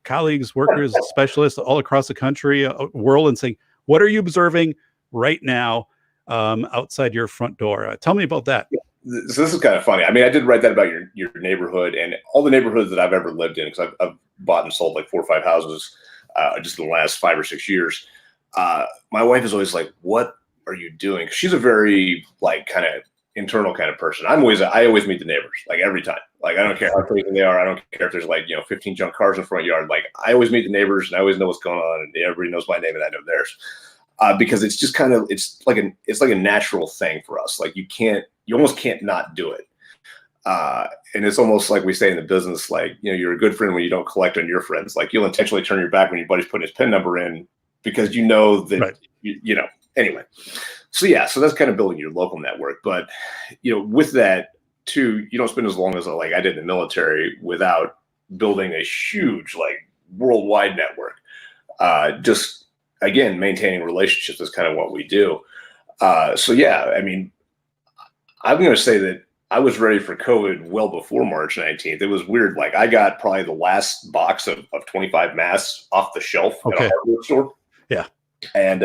colleagues, workers, specialists all across the country, world, and saying, what are you observing right now outside your front door? Tell me about that. So this is kind of funny. I mean, I did write that about your neighborhood and all the neighborhoods that I've ever lived in, because I've bought and sold like 4 or 5 houses just in the last 5 or 6 years. My wife is always like, "What are you doing?" 'Cause she's a very like kind of internal kind of person. I always meet the neighbors like every time. Like I don't care how crazy they are. I don't care if there's like 15 junk cars in the front yard. Like I always meet the neighbors and I always know what's going on, and everybody knows my name and I know theirs. Because it's just kind of it's like a natural thing for us. Like you almost can't not do it. And it's almost like we say in the business, like, you're a good friend when you don't collect on your friends. Like you'll intentionally turn your back when your buddy's putting his PIN number in because you know that, right. Anyway. So yeah, so that's kind of building your local network. But, with that too, you don't spend as long as like I did in the military without building a huge, like worldwide network. Just again, maintaining relationships is kind of what we do. So yeah, I mean, I'm going to say that I was ready for COVID well before March 19th. It was weird. Like I got probably the last box of 25 masks off the shelf at a hardware store. Yeah. And,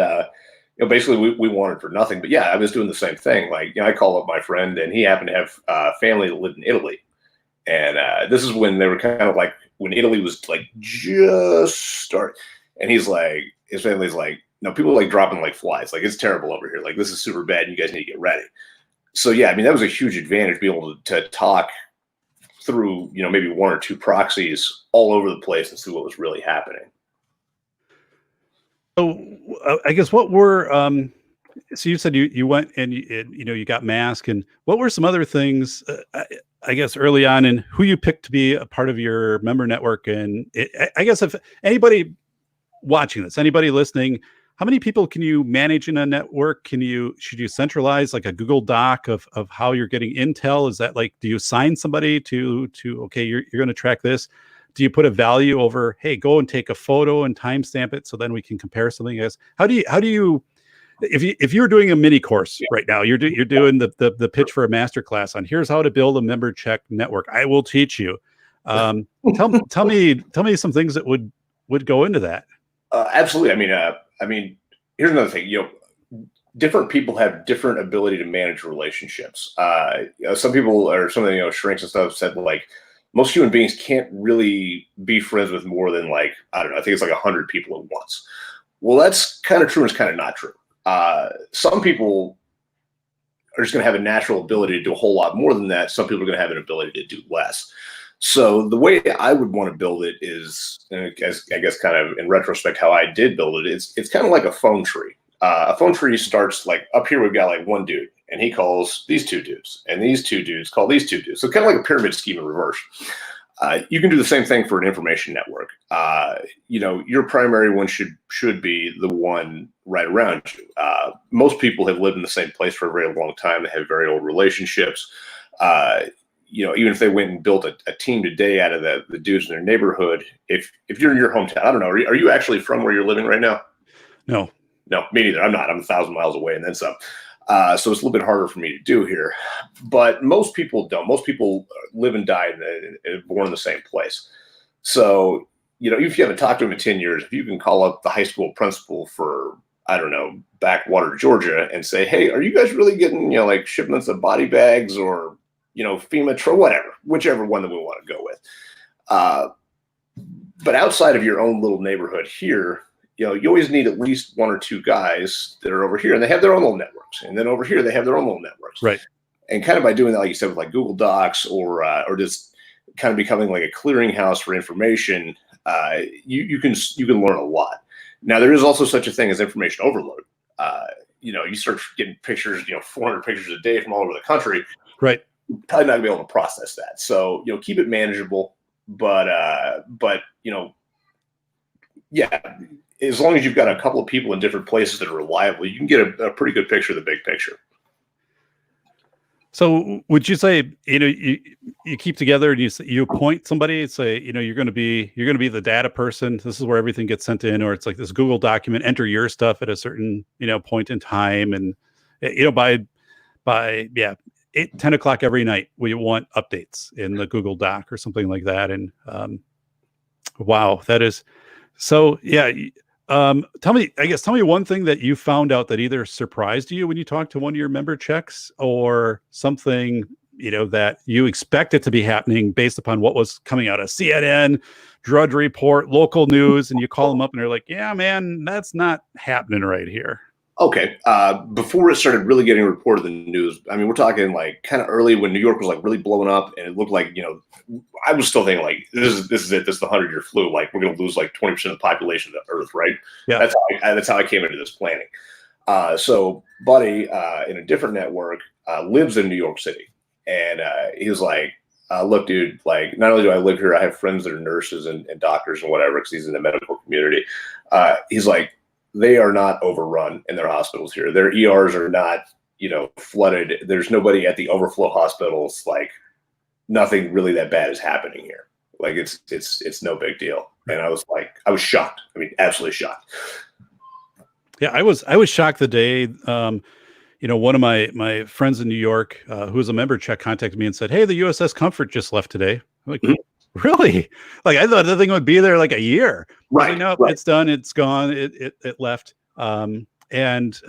basically we wanted for nothing, but yeah, I was doing the same thing. Like, I called up my friend and he happened to have family that lived in Italy. And this is when they were kind of like, when Italy was like just starting. And his family's like, no, people are like dropping like flies. Like it's terrible over here. Like this is super bad. You guys need to get ready. So yeah, I mean, that was a huge advantage, being able to talk through, maybe 1 or 2 proxies all over the place and see what was really happening. So I guess what were, so you said you went and you got mask, and what were some other things, I guess early on, and who you picked to be a part of your member network? And I guess if anybody watching this, anybody listening, how many people can you manage in a network? Should you centralize like a Google Doc of how you're getting intel? Is that like, do you assign somebody to, okay, you're going to track this? Do you put a value over, hey, go and take a photo and timestamp it so then we can compare something else? How do you, if you're doing a mini course right now, you're doing the pitch for a master class on here's how to build a member check network. I will teach you. Tell me some things that would go into that. Absolutely. I mean, here's another thing. Different people have different ability to manage relationships. Some people, or some of the shrinks and stuff, said like most human beings can't really be friends with more than like, I don't know, I think it's like 100 people at once. Well, that's kind of true and it's kind of not true. Some people are just going to have a natural ability to do a whole lot more than that. Some people are going to have an ability to do less. So the way I would want to build it is, as I guess kind of in retrospect, how I did build it, it's kind of like a phone tree. A phone tree starts like up here, we've got like one dude and he calls these 2 dudes and these 2 dudes call these 2 dudes. So kind of like a pyramid scheme in reverse. You can do the same thing for an information network. Your primary one should be the one right around you. Most people have lived in the same place for a very long time. They have very old relationships. Even if they went and built a team today out of the dudes in their neighborhood, if you're in your hometown, I don't know, are you actually from where you're living right now? No, me neither. I'm not. I'm 1,000 miles away and then some. So it's a little bit harder for me to do here. But most people don't. Most people live and die and born in the same place. So, if you haven't talked to them in 10 years, if you can call up the high school principal for, I don't know, Backwater, Georgia, and say, hey, are you guys really getting, like shipments of body bags or, FEMA, whatever, whichever one that we want to go with. But outside of your own little neighborhood here, you always need at least 1 or 2 guys that are over here and they have their own little networks. And then over here, they have their own little networks. Right. And kind of by doing that, like you said, with like Google Docs or just kind of becoming like a clearinghouse for information, you can learn a lot. Now, there is also such a thing as information overload. You start getting pictures, 400 pictures a day from all over the country. Right. You're probably not gonna be able to process that. So, keep it manageable, but yeah, as long as you've got a couple of people in different places that are reliable, you can get a pretty good picture of the big picture. So would you say, you keep together and you appoint somebody, say, you're going to be the data person. This is where everything gets sent in, or it's like this Google document, enter your stuff at a certain, point in time. And, by 10 o'clock every night, we want updates in the Google Doc or something like that. And, wow, that is so, yeah. Tell me one thing that you found out that either surprised you when you talked to one of your member checks, or something, that you expect it to be happening based upon what was coming out of CNN, Drudge Report, local news, and you call them up and they're like, yeah, man, that's not happening right here. Okay. Before it started really getting reported in the news, I mean, we're talking like kind of early when New York was like really blowing up, and it looked like, I was still thinking like, this is it. This is the 100-year flu. Like, we're going to lose like 20% of the population of the Earth, right? Yeah. That's how I came into this planning. So Buddy, in a different network, lives in New York City, and he was like, look, dude, like, not only do I live here, I have friends that are nurses and doctors and whatever, because he's in the medical community. He's like, they are not overrun in their hospitals here. Their ERs are not, flooded. There's nobody at the overflow hospitals. Like, nothing really that bad is happening here. Like, it's no big deal. And I was shocked. I mean, absolutely shocked. Yeah, I was shocked the day, one of my friends in New York, who was a member check, contacted me and said, hey, the USS Comfort just left today. I'm like, really? Like, I thought the thing would be there like a year. Right. No, right. It's done. It's gone. It left. And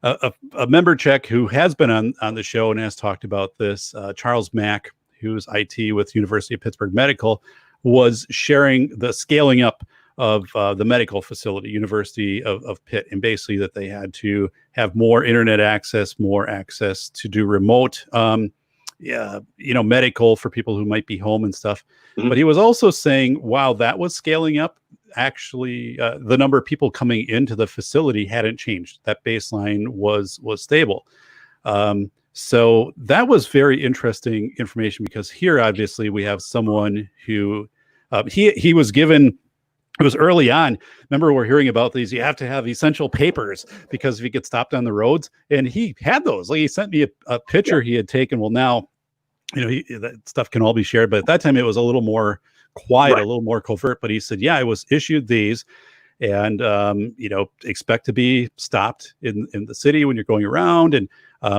a member check who has been on the show and has talked about this, Charles Mack, who's IT with University of Pittsburgh Medical, was sharing the scaling up of the medical facility, University of Pitt, and basically that they had to have more internet access, more access to do remote medical for people who might be home and stuff. Mm-hmm. But he was also saying, while that was scaling up, actually the number of people coming into the facility hadn't changed. That baseline was stable. So that was very interesting information, because here, obviously, we have someone who he was given. It was early on. Remember, we're hearing about these. You have to have essential papers because if you get stopped on the roads, and he had those. Like, he sent me a picture he had taken. Well, now, that stuff can all be shared, but at that time it was a little more quiet, right, a little more covert. But he said, yeah, I was issued these, and expect to be stopped in the city when you're going around. And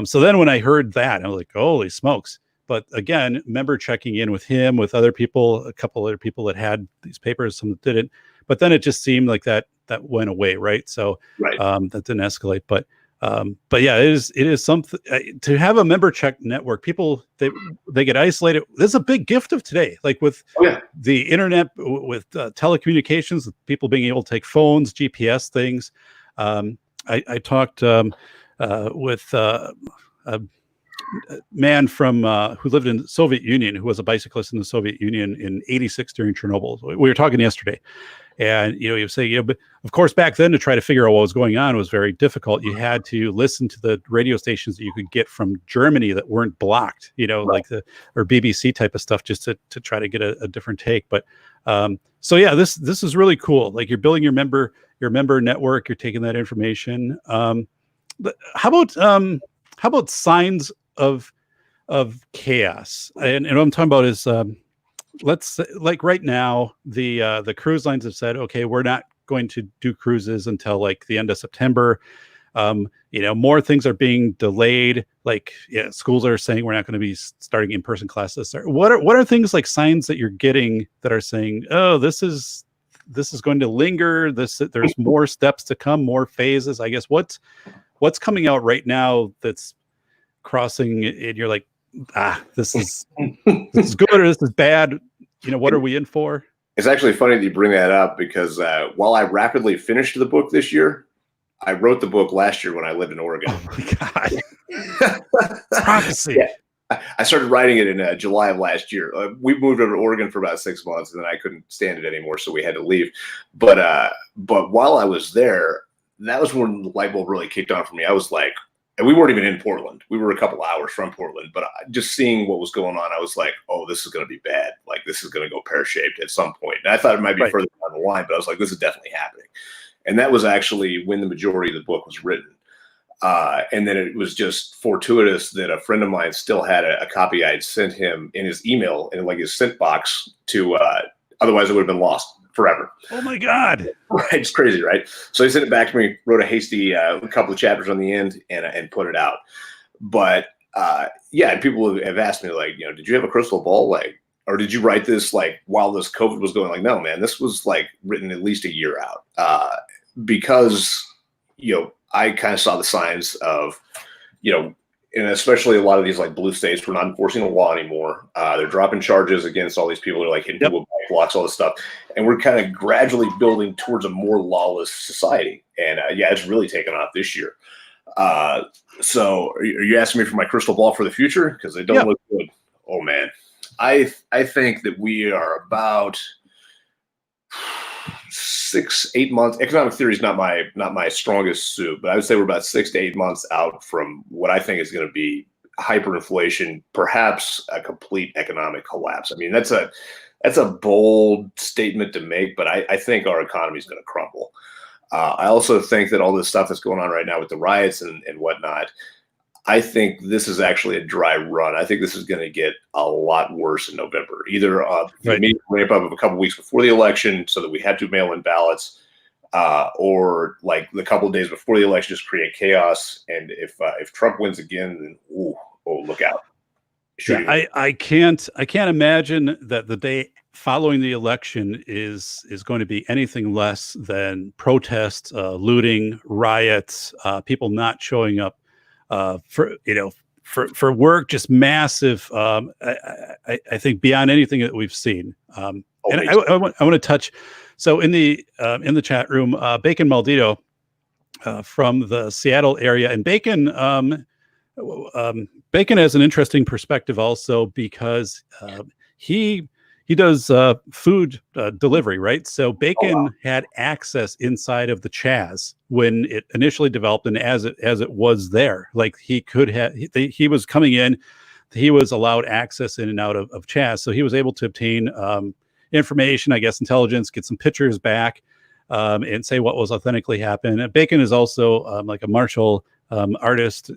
so then when I heard that, I was like, holy smokes. But again, member checking in with him, with other people, a couple other people that had these papers, some that didn't. But then it just seemed like that went away, right? So right. That didn't escalate. But yeah, it is something to have a member check network. People, they get isolated. This is a big gift of today, like with the internet, with telecommunications, with people being able to take phones, GPS things. I talked with a man from who lived in the Soviet Union, who was a bicyclist in the Soviet Union in '86 during Chernobyl. We were talking yesterday, and you would say, but of course back then, to try to figure out what was going on was very difficult. You had to listen to the radio stations that you could get from Germany that weren't blocked, like or BBC type of stuff, just to try to get a different take. But so yeah, this is really cool. Like, you're building your member network, you're taking that information. But how about signs of chaos? And what I'm talking about is, let's say, like right now, the cruise lines have said, okay, we're not going to do cruises until like the end of September. More things are being delayed. Like, schools are saying we're not going to be starting in-person classes. What are things, like signs that you're getting that are saying, oh, this is going to linger? There's more steps to come, more phases. I guess what's coming out right now that's crossing, and you're like, this is good or this is bad? What are we in for? It's actually funny that you bring that up, because while I rapidly finished the book this year, I wrote the book last year when I lived in Oregon. Oh my God. Prophecy. Yeah. I started writing it in July of last year. We moved over to Oregon for about 6 months, and then I couldn't stand it anymore, so we had to leave. But while I was there, that was when the light bulb really kicked on for me. I was like, and we weren't even in Portland. We were a couple hours from Portland, but just seeing what was going on, I was like, oh, this is going to be bad. Like, this is going to go pear-shaped at some point. And I thought it might be further down the line, but I was like, this is definitely happening. And that was actually when the majority of the book was written. And then it was just fortuitous that a friend of mine still had a copy I had sent him in his email, in like his sent box, to otherwise it would have been lost forever. Oh my God. Right. It's crazy, right? So he sent it back to me, wrote a hasty couple of chapters on the end, and put it out. But yeah, people have asked me, like, did you have a crystal ball? Like, or did you write this like while this COVID was going? Like, no, man, this was like written at least a year out, because I kind of saw the signs of, and especially a lot of these like blue states were not enforcing the law anymore. They're dropping charges against all these people. They're like hitting people with bike blocks, all this stuff, and we're kind of gradually building towards a more lawless society. And it's really taken off this year. So are you asking me for my crystal ball for the future? Because they don't look good. Oh man, I think that we are about 6-8 months. Economic theory is not my strongest suit, but I would say we're about 6 to 8 months out from what I think is going to be hyperinflation, perhaps a complete economic collapse. I mean, that's a bold statement to make, but I think our economy is going to crumble. I also think that all this stuff that's going on right now with the riots and whatnot, I think this is actually a dry run. I think this is going to get a lot worse in November. Either the immediate ramp up of a couple weeks before the election so that we had to mail in ballots, or like the couple of days before the election, just create chaos. And if Trump wins again, then look out. Yeah, I can't imagine that the day following the election is going to be anything less than protests, looting, riots, people not showing up for work, just massive. I think beyond anything that we've seen. And I want to touch. So in the chat room, Bacon Maldito from the Seattle area, and Bacon has an interesting perspective also because he does food delivery, right? So Bacon had access inside of the Chaz when it initially developed, and as it was there, like he could have, he was coming in, he was allowed access in and out of Chaz, so he was able to obtain information, I guess, intelligence, get some pictures back, and say what was authentically happened. And Bacon is also like a martial artist,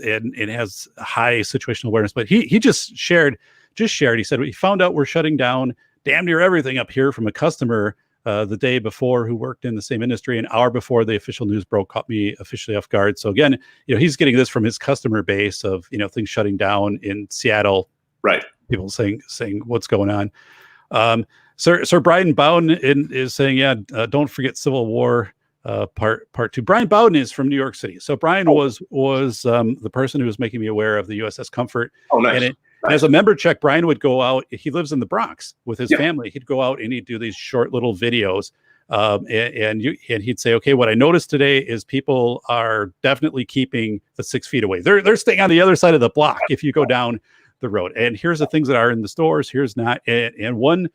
and has high situational awareness. But he just shared. He said he found out we're shutting down damn near everything up here from a customer the day before who worked in the same industry. An hour before the official news broke, caught me officially off guard. So again, he's getting this from his customer base of things shutting down in Seattle. Right. People saying what's going on. Sir Brian Bowden is saying, don't forget Civil War. Part 2. Brian Bowden is from New York City. So Brian was the person who was making me aware of the USS Comfort. Oh, nice. And as a member check, Brian would go out. He lives in the Bronx with his family. He'd go out and he'd do these short little videos. And he'd say, okay, what I noticed today is people are definitely keeping the 6 feet away. They're staying on the other side of the block if you go down the road. And here's the things that are in the stores. Here's not. And one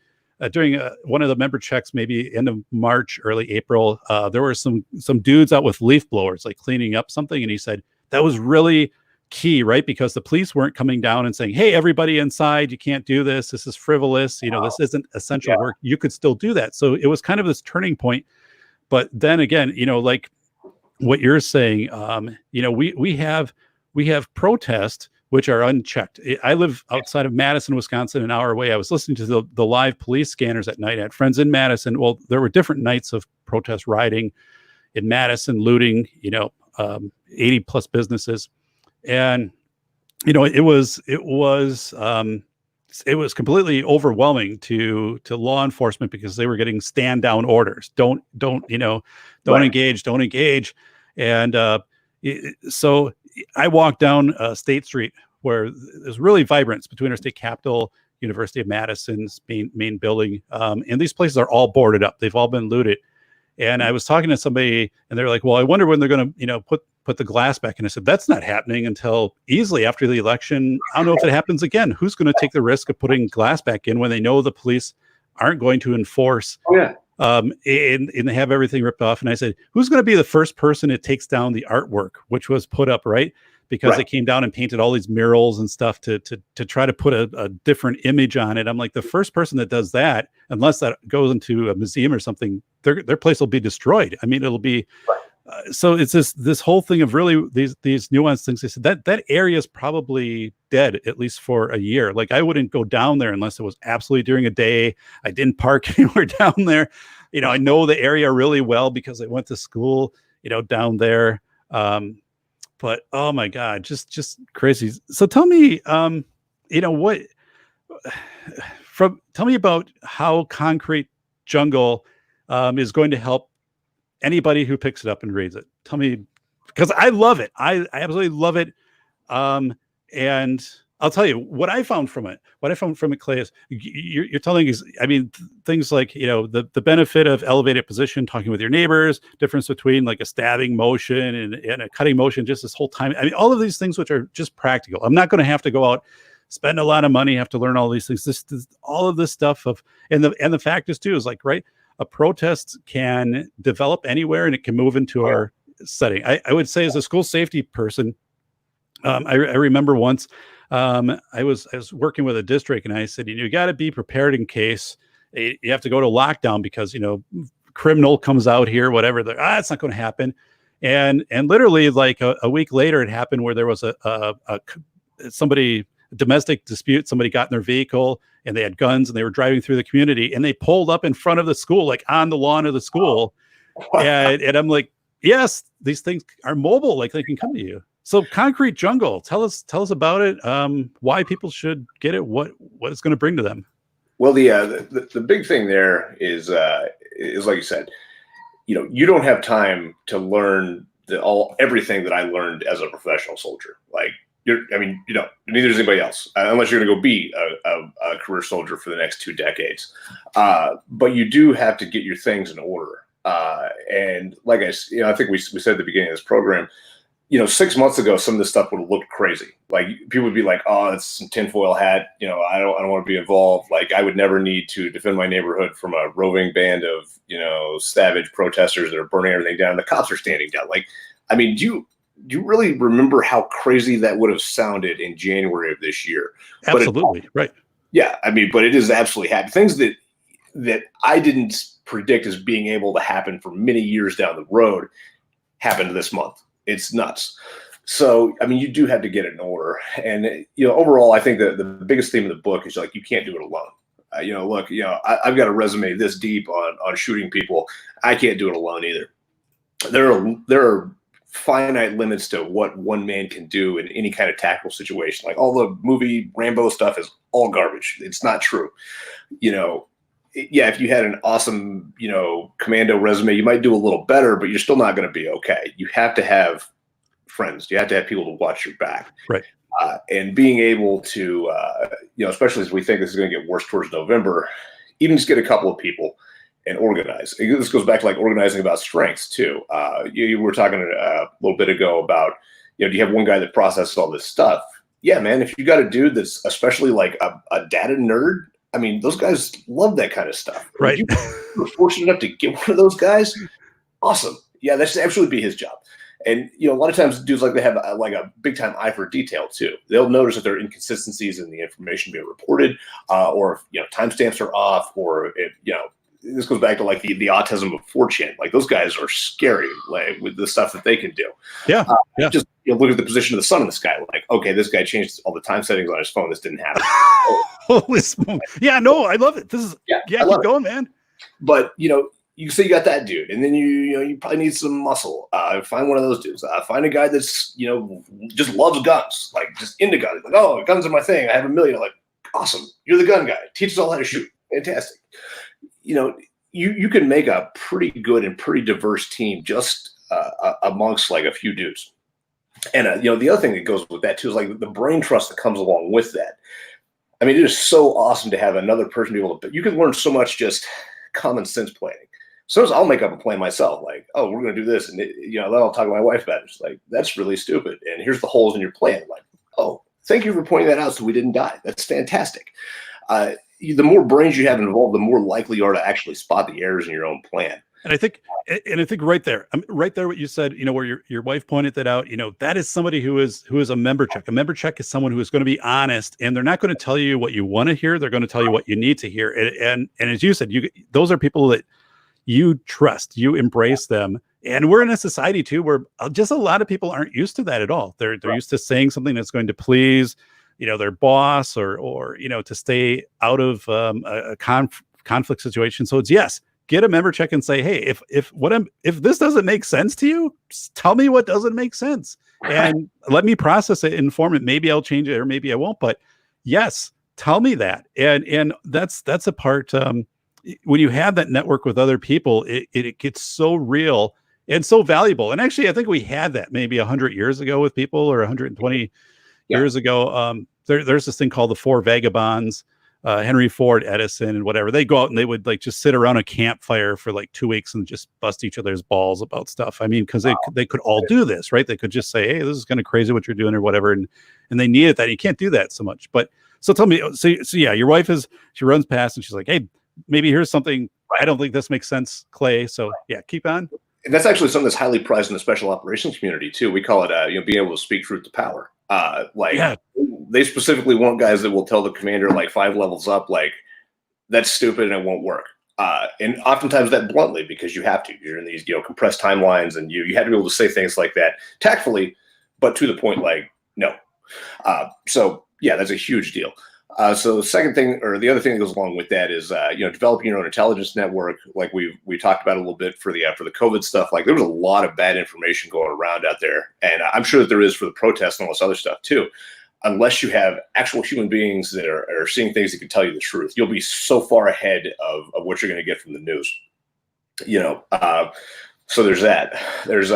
during one of the member checks, maybe end of March, early April, there were some dudes out with leaf blowers, like cleaning up something. And he said that was really key, right? Because the police weren't coming down and saying, hey, everybody inside, you can't do this. This is frivolous. This isn't essential work. You could still do that. So it was kind of this turning point. But then again, like what you're saying, we have protests which are unchecked. I live outside of Madison, Wisconsin, an hour away. I was listening to the live police scanners at night. I had friends in Madison. Well, there were different nights of protest rioting in Madison, looting, 80 plus businesses. And, it was completely overwhelming to law enforcement because they were getting stand down orders. Don't engage. And so I walked down State Street, where there's really vibrance between our state capitol, University of Madison's main building. And these places are all boarded up. They've all been looted. And I was talking to somebody and they're like, well, I wonder when they're going to, put the glass back. And I said, that's not happening until easily after the election. I don't know if it happens again. Who's going to take the risk of putting glass back in when they know the police aren't going to enforce? And they have everything ripped off. And I said, who's going to be the first person that takes down the artwork, which was put up, right? Because they came down and painted all these murals and stuff to try to put a different image on it. I'm like, the first person that does that, unless that goes into a museum or something, their place will be destroyed. I mean, it'll be so it's this whole thing of really these nuanced things. They said that area is probably dead, at least for a year. Like I wouldn't go down there unless it was absolutely during a day. I didn't park anywhere down there. I know the area really well because I went to school, down there. But oh my God, just crazy. So tell me, tell me about how concrete jungle is going to help anybody who picks it up and reads it. Tell me, because I love it. I absolutely love it. And I'll tell you what I found from it. What I found from it, Clay, is you're telling us, I mean, things like, the benefit of elevated position, talking with your neighbors, difference between like a stabbing motion and a cutting motion, just this whole time. I mean, all of these things, which are just practical. I'm not going to have to go out, spend a lot of money, have to learn all these things. This all of this stuff and the fact is too, is like, right, a protest can develop anywhere and it can move into our setting. I would say, as a school safety person, I remember once I was working with a district, and I said, you got to be prepared in case you have to go to lockdown because criminal comes out here, whatever. It's not going to happen. And literally like a week later, it happened where there was a domestic dispute. Somebody got in their vehicle and they had guns and they were driving through the community and they pulled up in front of the school, like on the lawn of the school. And I'm like, yes, these things are mobile, like they can come to you. So concrete jungle, tell us about it. Why people should get it, what it's going to bring to them. Well, the big thing there is like you said, you don't have time to learn everything that I learned as a professional soldier. Like neither does anybody else, unless you're going to go be a career soldier for the next 2 decades. But you do have to get your things in order. And like I think we said at the beginning of this program, 6 months ago, some of this stuff would have looked crazy. Like people would be like, "Oh, it's some tinfoil hat." I don't want to be involved. Like I would never need to defend my neighborhood from a roving band of savage protesters that are burning everything down. The cops are standing down. Like, I mean, do you really remember how crazy that would have sounded in January of this year? Absolutely, right. Yeah, I mean, but it is absolutely happening. Things that I didn't predict as being able to happen for many years down the road happened this month. It's nuts. So, I mean, you do have to get it in order. And, overall, I think that the biggest theme of the book is like, you can't do it alone. Look, I've got a resume this deep on shooting people. I can't do it alone either. There are finite limits to what one man can do in any kind of tactical situation. Like all the movie Rambo stuff is all garbage. It's not true. If you had an awesome, commando resume, you might do a little better, but you're still not going to be okay. You have to have friends. You have to have people to watch your back. Right. And being able to, especially as we think this is going to get worse towards November, even just get a couple of people and organize. This goes back to like organizing about strengths too. You were talking a little bit ago about, do you have one guy that processes all this stuff? Yeah, man, if you got a dude that's especially like a data nerd, I mean, those guys love that kind of stuff. Right. If you were fortunate enough to get one of those guys, awesome. Yeah, that should absolutely be his job. And, a lot of times dudes they have a big time eye for detail too. They'll notice that there are inconsistencies in the information being reported, or if, timestamps are off, or this goes back to like the autism of 4chan. Like those guys are scary, like with the stuff that they can do. Yeah. Just look at the position of the sun in the sky. Like, okay, this guy changed all the time settings on his phone. This didn't happen. Holy smoke. Yeah, no, I love it. This is keep going, man. But you say you got that dude, and then you probably need some muscle. Find one of those dudes. Find a guy that's just loves guns, like just into guns. Like, oh, guns are my thing. I have 1 million. Like, awesome, you're the gun guy. Teach us all how to shoot. Fantastic. You can make a pretty good and pretty diverse team just amongst like a few dudes. And the other thing that goes with that too is like the brain trust that comes along with that. I mean, it is so awesome to have another person be able to. You can learn so much just common sense planning. Sometimes I'll make up a plan myself, like, oh, we're going to do this, and then I'll talk to my wife about it. It's like, that's really stupid, and here's the holes in your plan. Like, oh, thank you for pointing that out, so we didn't die. That's fantastic. The more brains you have involved, the more likely you are to actually spot the errors in your own plan. And I think right there, what you said, where your wife pointed that out, that is somebody who is a member check. A member check is someone who is going to be honest, and they're not going to tell you what you want to hear. They're going to tell you what you need to hear. And as you said, those are people that you trust, you embrace them. And we're in a society too, where just a lot of people aren't used to that at all. They're used to saying something that's going to please, their boss or to stay out of a conflict situation. So it's yes. Get a member check and say, hey, if this doesn't make sense to you, just tell me what doesn't make sense and let me process it, inform it. Maybe I'll change it or maybe I won't. But yes, tell me that. And that's a part, when you have that network with other people, it gets so real and so valuable. And actually, I think we had that maybe 100 years ago with people, or 120 years ago. There's this thing called the Four Vagabonds, Henry Ford, Edison, and whatever. They go out and they would like just sit around a campfire for like 2 weeks and just bust each other's balls about stuff. I mean, because they could all do this, right? They could just say, "Hey, this is kind of crazy what you're doing," or whatever, and they needed that. You can't do that so much. But so tell me, so yeah, your wife she runs past and she's like, "Hey, maybe here's something. I don't think this makes sense, Clay." So yeah, keep on. And that's actually something that's highly prized in the special operations community too. We call it, being able to speak truth to power. They specifically want guys that will tell the commander like 5 levels up, like, that's stupid and it won't work. And oftentimes that bluntly, because you have to. You're in these compressed timelines, and you have to be able to say things like that tactfully, but to the point, like, no. So yeah, that's a huge deal. So the second thing, or the other thing that goes along with that, is developing your own intelligence network. Like we talked about a little bit for the COVID stuff. Like, there was a lot of bad information going around out there, and I'm sure that there is for the protests and all this other stuff too. Unless you have actual human beings that are seeing things that can tell you the truth, you'll be so far ahead of what you're going to get from the news. So there's that. There's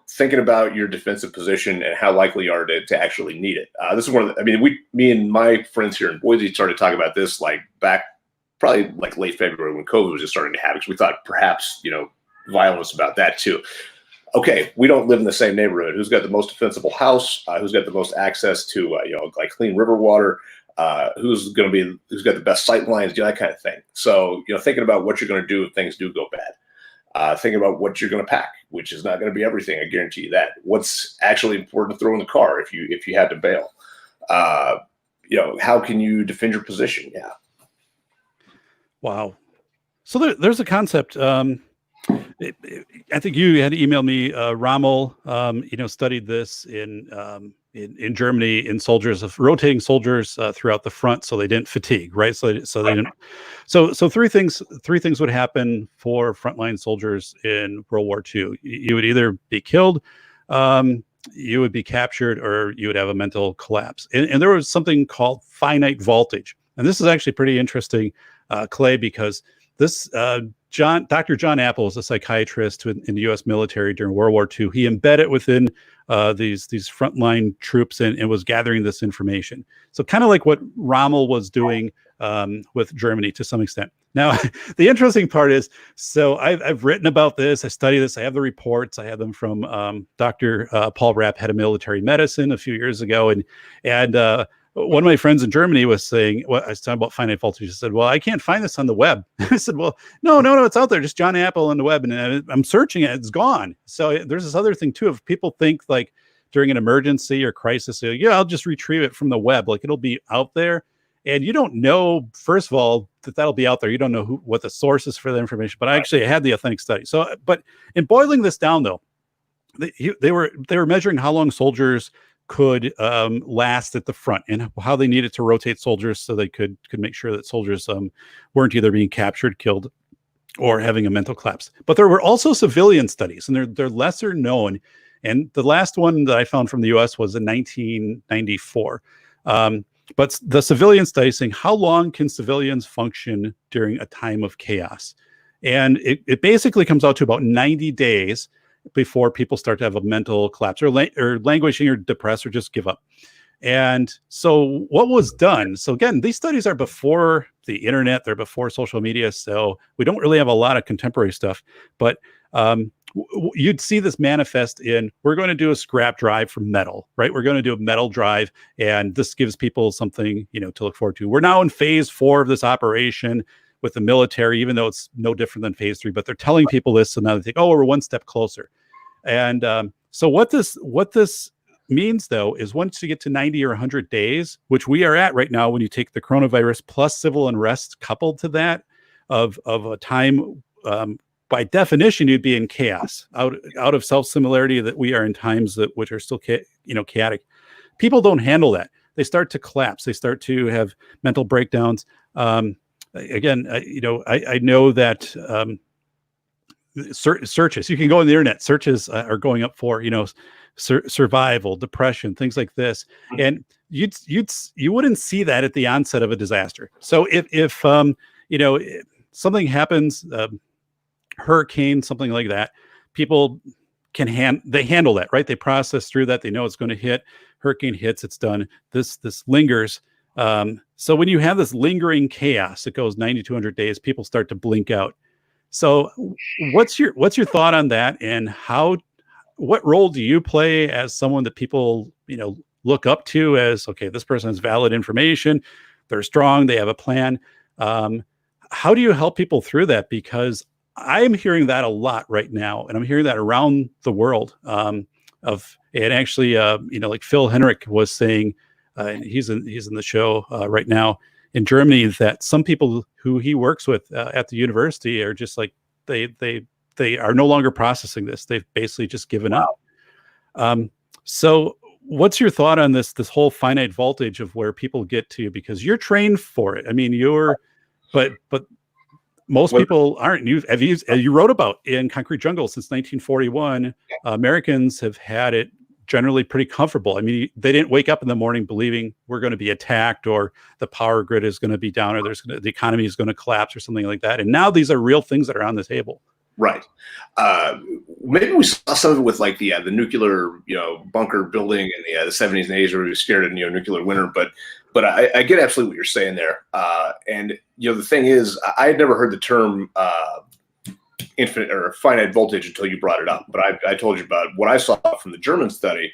thinking about your defensive position and how likely you are to actually need it. This is one of me and my friends here in Boise started talking about this like back probably like late February when COVID was just starting to happen. So we thought perhaps violence about that too. Okay, we don't live in the same neighborhood. Who's got the most defensible house? Who's got the most access to like clean river water? Who's got the best sight lines? That kind of thing. So thinking about what you're going to do if things do go bad. Thinking about what you're going to pack, which is not going to be everything. I guarantee you that. What's actually important to throw in the car if you had to bail? How can you defend your position? Yeah. Wow. So there's a concept. I think you had emailed me. Rommel, studied this in Germany in rotating soldiers throughout the front, so they didn't fatigue, right? So they didn't. So three things would happen for frontline soldiers in World War II. You would either be killed, you would be captured, or you would have a mental collapse. And there was something called finite voltage, and this is actually pretty interesting, Clay, because this Dr. John Apple was a psychiatrist in the U.S. military during World War II. He embedded within these frontline troops and was gathering this information. So kind of like what Rommel was doing with Germany to some extent. Now, the interesting part is, so I've written about this. I study this. I have the reports. I have them from Dr. Paul Rapp, head of military medicine, a few years ago, and one of my friends in Germany was saying, I was talking about finite voltage. He said, "Well, I can't find this on the web." I said, "Well, no, it's out there. Just John Apple on the web." And I'm searching it. It's gone. So there's this other thing too. If people think like during an emergency or crisis, I'll just retrieve it from the web. Like, it'll be out there. And you don't know, first of all, that'll be out there. You don't know what the source is for the information. But I actually had the authentic study. So, but in boiling this down though, they were measuring how long soldiers could last at the front and how they needed to rotate soldiers so they could make sure that soldiers weren't either being captured, killed, or having a mental collapse. But there were also civilian studies, and they're lesser known. And the last one that I found from the U.S. was in 1994. But the civilian study saying, how long can civilians function during a time of chaos? And it basically comes out to about 90 days before people start to have a mental collapse or languishing or depressed or just give up. And so what was done? So again, these studies are before the internet, they're before social media. So we don't really have a lot of contemporary stuff, but you'd see this manifest in, we're going to do a scrap drive for metal, right? We're going to do a metal drive, and this gives people something, to look forward to. We're now in phase 4 of this operation with the military, even though it's no different than phase 3, but they're telling people this. So now they think, oh, we're one step closer. And so what this means though, is once you get to 90 or 100 days, which we are at right now, when you take the coronavirus plus civil unrest coupled to that of a time, by definition, you'd be in chaos, out of self-similarity, that we are in times which are still chaotic. People don't handle that. They start to collapse. They start to have mental breakdowns. Again, I know that searches, you can go on the internet, searches are going up for, survival, depression, things like this. And you wouldn't see that at the onset of a disaster. So if you know, if something happens, hurricane, something like that, people they handle that, right? They process through that. They know it's going to hit. Hurricane hits, it's done. This lingers. So when you have this lingering chaos, it goes 90 to 100 days, people start to blink out. So what's your thought on that, and what role do you play as someone that people, look up to as, okay, this person has valid information, they're strong, they have a plan. How do you help people through that? Because I'm hearing that a lot right now, and I'm hearing that around the world. And actually, like Phil Henrik was saying, and he's in the show right now in Germany, that some people who he works with at the university are just like they are no longer processing this. They've basically just given up. So what's your thought on this whole finite voltage of where people get to, because you're trained for it? I mean, but most people aren't. You wrote about in Concrete Jungle since 1941, Americans have had it generally pretty comfortable. I mean, they didn't wake up in the morning believing we're going to be attacked, or the power grid is going to be down, or the economy is going to collapse, or something like that. And now these are real things that are on the table. Right. Maybe we saw some of it with like the nuclear, bunker building in the 70s and 80s, where we were scared of nuclear winter. But I get absolutely what you're saying there. And the thing is, I had never heard the term infinite or finite voltage until you brought it up. But I told you about what I saw from the German study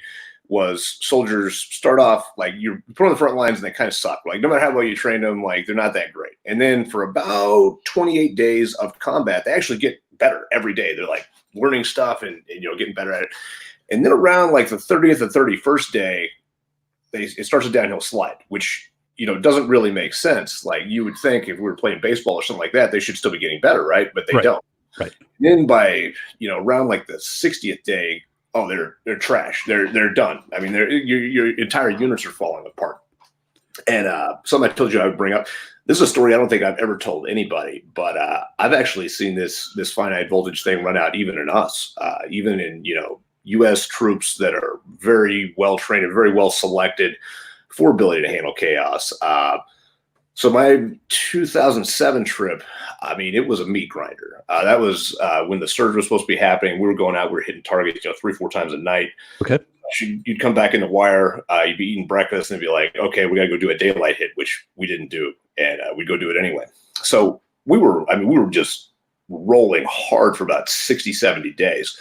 was soldiers start off like you're put on the front lines and they kind of suck. Like no matter how well you train them, like they're not that great. And then for about 28 days of combat, they actually get better every day. They're like learning stuff and getting better at it. And then around like the 30th or 31st day, it starts a downhill slide, which doesn't really make sense. Like you would think if we were playing baseball or something like that, they should still be getting better, right? But they don't. Right. Then by around like the 60th day, oh, they're trash. They're done. I mean, your entire units are falling apart. And something I told you I would bring up. This is a story I don't think I've ever told anybody, but I've actually seen this finite voltage thing run out even in us, even in U.S. troops that are very well trained and very well selected for ability to handle chaos. So my 2007 trip, I mean, it was a meat grinder. That was when the surge was supposed to be happening. We were going out, we were hitting targets, 3-4 times a night. Okay. You'd come back in the wire, you'd be eating breakfast and be like, okay, we got to go do a daylight hit, which we didn't do. And we'd go do it anyway. So we were just rolling hard for about 60, 70 days.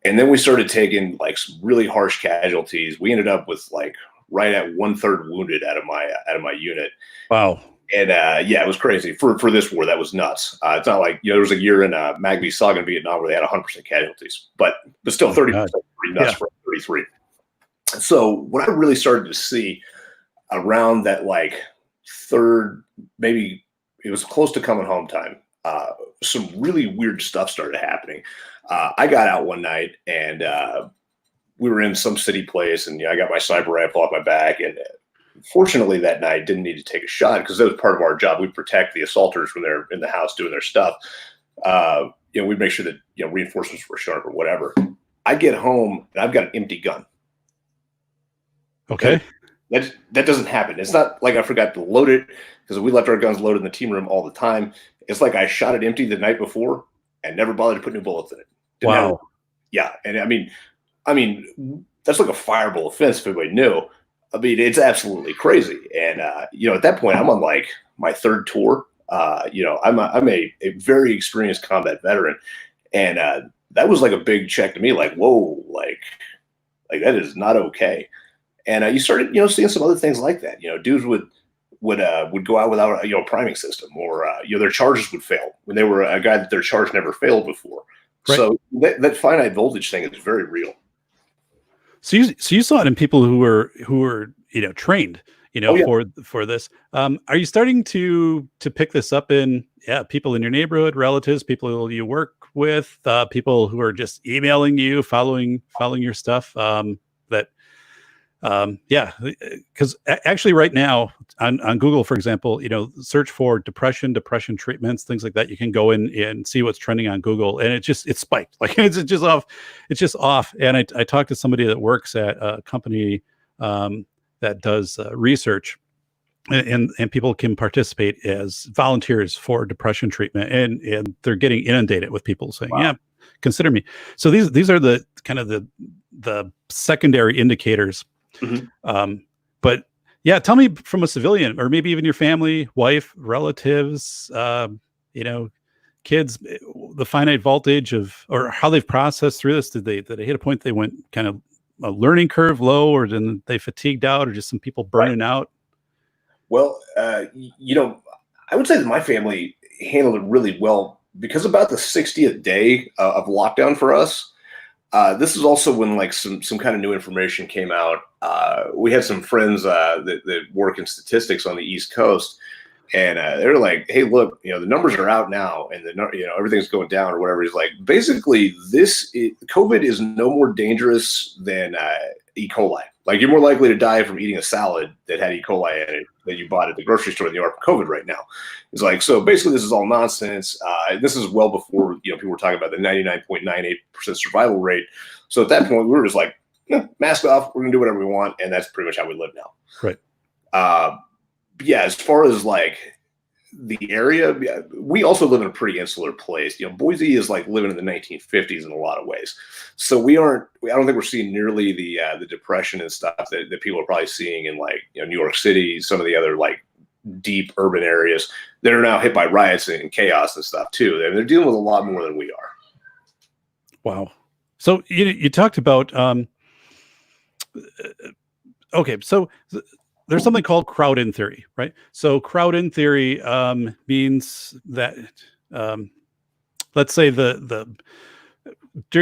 And then we started taking like some really harsh casualties. We ended up with like right at 1/3 wounded out of my unit. Wow. And it was crazy for this war. That was nuts. It's not like there was a year in Magby Saga in Vietnam where they had 100% casualties, but still 30% pretty nuts for 33. So what I really started to see around that like third, maybe it was close to coming home time, some really weird stuff started happening. I got out one night and we were in some city place, and I got my sniper rifle off my back, and fortunately that night didn't need to take a shot because that was part of our job. We'd protect the assaulters when they're in the house doing their stuff. We'd make sure that reinforcements were sharp or whatever. I get home and I've got an empty gun. Okay. That doesn't happen. It's not like I forgot to load it, because we left our guns loaded in the team room all the time. It's like I shot it empty the night before and never bothered to put new bullets in it. Wow. And I mean, that's like a fireable offense if everybody knew. I mean, it's absolutely crazy. And, at that point, I'm on like my third tour. I'm a very experienced combat veteran. And that was like a big check to me, like, whoa, like that is not okay. And you started, seeing some other things like that. Dudes would go out without a priming system, or their charges would fail when they were a guy that their charge never failed before. Right. So that finite voltage thing is very real. So you saw it in people who were trained for this. Are you starting to pick this up in people in your neighborhood, relatives, people you work with, people who are just emailing you, following your stuff? Because actually right now on Google, for example, search for depression treatments, things like that. You can go in and see what's trending on Google, and it's spiked. Like it's just off. And I talked to somebody that works at a company that does research, and people can participate as volunteers for depression treatment, and they're getting inundated with people saying, Wow. yeah, consider me. So these are the kind of the secondary indicators. Mhm. But yeah, tell me from a civilian, or maybe even your family, wife, relatives, kids, the finite voltage of, or how they've processed through this. Did they hit a point they went kind of a learning curve low, or then they fatigued out, or just some people Right. burning out? Well, I would say that my family handled it really well because about the 60th day of lockdown for us. This is also when like some kind of new information came out. We had some friends that work in statistics on the East Coast, and they were like, "Hey, look, the numbers are out now, and everything's going down or whatever." He's like, basically, COVID is no more dangerous than E. coli. Like, you're more likely to die from eating a salad that had E. coli in it that you bought at the grocery store than you are from COVID right now. It's like, so basically, this is all nonsense. This is well before people were talking about the 99.98% survival rate. So at that point, we were just like, mask off. We're gonna do whatever we want, and that's pretty much how we live now. Right. Yeah, as far as like the area, we also live in a pretty insular place. Boise is like living in the 1950s in a lot of ways. So I don't think we're seeing nearly the depression and stuff that people are probably seeing in like New York City, some of the other like deep urban areas that are now hit by riots and chaos and stuff too. They're dealing with a lot more than we are. Wow. So you talked about okay, so there's something called crowd-in theory, right? So crowd-in theory means that, let's say during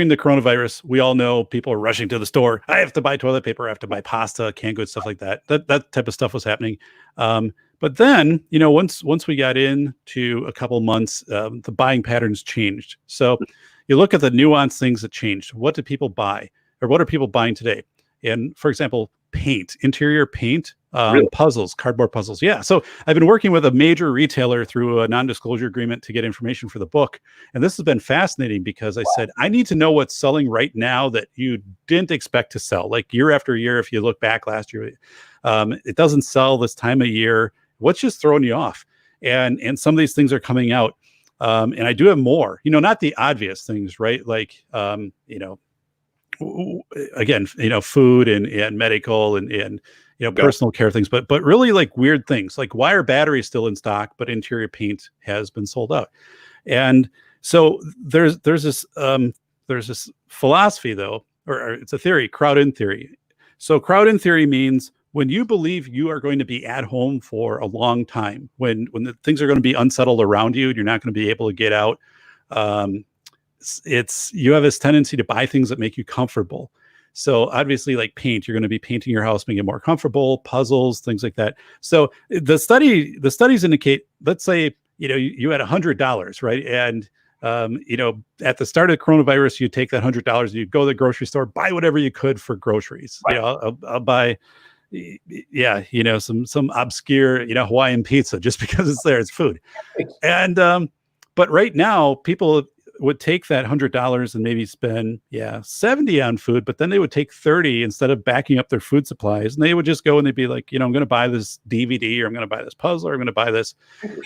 the coronavirus, we all know people are rushing to the store. I have to buy toilet paper, I have to buy pasta, canned goods, stuff like that. That type of stuff was happening. But then, once we got into a couple months, the buying patterns changed. So you look at the nuanced things that changed. What do people buy, or what are people buying today? And for example, paint, interior paint, Really? puzzles, cardboard puzzles. Yeah. So I've been working with a major retailer through a non-disclosure agreement to get information for the book. And this has been fascinating because I said, I need to know what's selling right now that you didn't expect to sell. Like year after year, if you look back last year, it doesn't sell this time of year. What's just throwing you off? And some of these things are coming out. And I do have more, not the obvious things, right? Like, again, food and medical and personal care things, but really like weird things, like why are batteries still in stock, but interior paint has been sold out. And so there's this philosophy though, or it's a theory, crowd-in theory. So crowd-in theory means when you believe you are going to be at home for a long time, when the things are going to be unsettled around you and you're not going to be able to get out, you have this tendency to buy things that make you comfortable. So obviously, like paint, you're going to be painting your house, making it more comfortable, puzzles, things like that. So the studies indicate, let's say, you had $100, right? And at the start of the coronavirus, you take that $100, you go to the grocery store, buy whatever you could for groceries. Right. I'll buy, some obscure, Hawaiian pizza just because it's there, it's food. And but right now, people would take that $100 and maybe spend 70 on food, but then they would take 30 instead of backing up their food supplies, and they would just go and they'd be like, I'm going to buy this DVD, or I'm going to buy this puzzle, or I'm going to buy this,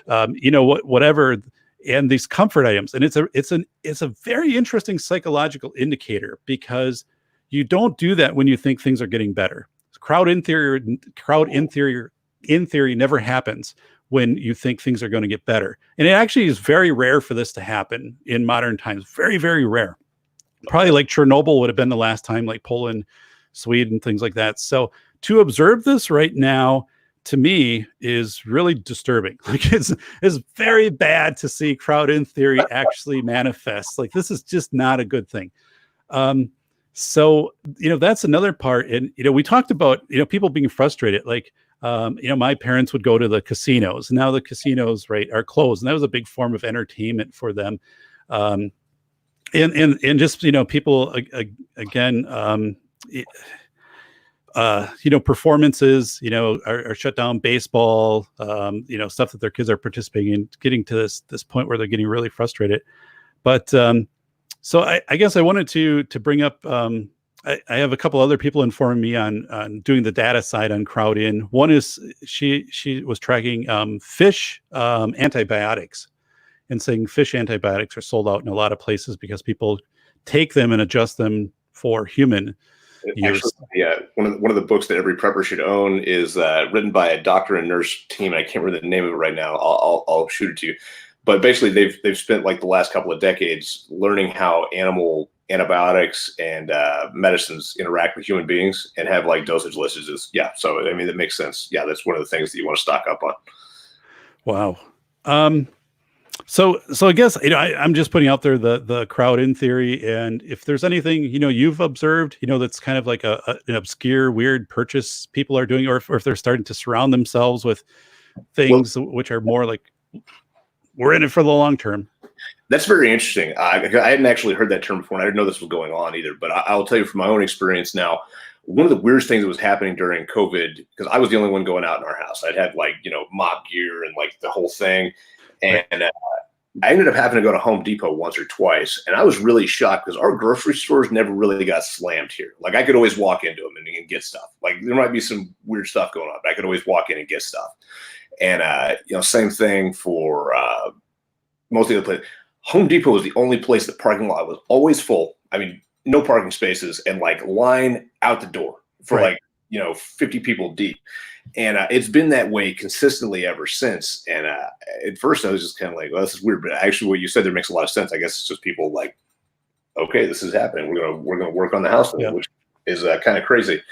whatever, and these comfort items. And it's a very interesting psychological indicator, because you don't do that when you think things are getting better. Crowd-in theory never happens when you think things are going to get better. And it actually is very rare for this to happen in modern times. Very, very rare. Probably like Chernobyl would have been the last time, like Poland, Sweden, things like that. So to observe this right now, to me, is really disturbing. Like it's very bad to see crowd-in theory actually manifest. Like this is just not a good thing. So, that's another part. And, we talked about, people being frustrated. Like, my parents would go to the casinos. Now the casinos, right, are closed. And that was a big form of entertainment for them. And just, people, again, performances, are shut down, baseball, stuff that their kids are participating in, getting to this point where they're getting really frustrated. But so I guess I wanted to bring up I have a couple other people informing me on doing the data side on CrowdIn. One is she was tracking fish antibiotics and saying fish antibiotics are sold out in a lot of places because people take them and adjust them for human use. Actually, yeah, one of the books that every prepper should own is written by a doctor and nurse team. I can't remember the name of it right now. I'll shoot it to you. But basically, they've spent like the last couple of decades learning how animal antibiotics and medicines interact with human beings and have like dosage lists. Yeah, so I mean that makes sense. Yeah, that's one of the things that you want to stock up on. Wow. So I guess, I'm just putting out there the crowd-in theory, and if there's anything, you've observed, that's kind of like an obscure, weird purchase people are doing, or if they're starting to surround themselves with things which are more like, we're in it for the long term. That's very interesting. I hadn't actually heard that term before, and I didn't know this was going on either, but I'll tell you from my own experience now, one of the weirdest things that was happening during COVID, because I was the only one going out in our house. I'd had like, mop gear and like the whole thing. And I ended up having to go to Home Depot once or twice. And I was really shocked because our grocery stores never really got slammed here. Like I could always walk into them and get stuff. Like there might be some weird stuff going on, but I could always walk in and get stuff. And, same thing for most of the places. Home Depot was the only place the parking lot was always full. I mean, no parking spaces and like line out the door for 50 people deep. And it's been that way consistently ever since. And at first I was just kind of like, well, this is weird. But actually what you said there makes a lot of sense. I guess it's just people like, okay, this is happening. We're gonna work on the house, which is kind of crazy.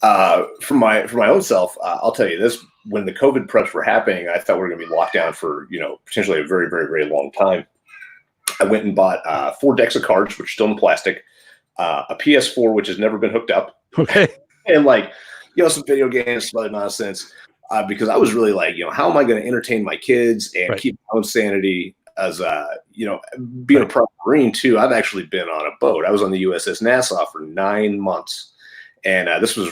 For my own self, I'll tell you this: when the COVID preps were happening, I thought we were going to be locked down for potentially a very, very, very long time. I went and bought 4 decks of cards, which are still in plastic, a PS4, which has never been hooked up, okay, and some video games, some other nonsense, because I was really like, how am I going to entertain my kids and keep my own sanity? As being a private Marine too, I've actually been on a boat. I was on the USS Nassau for 9 months. And this was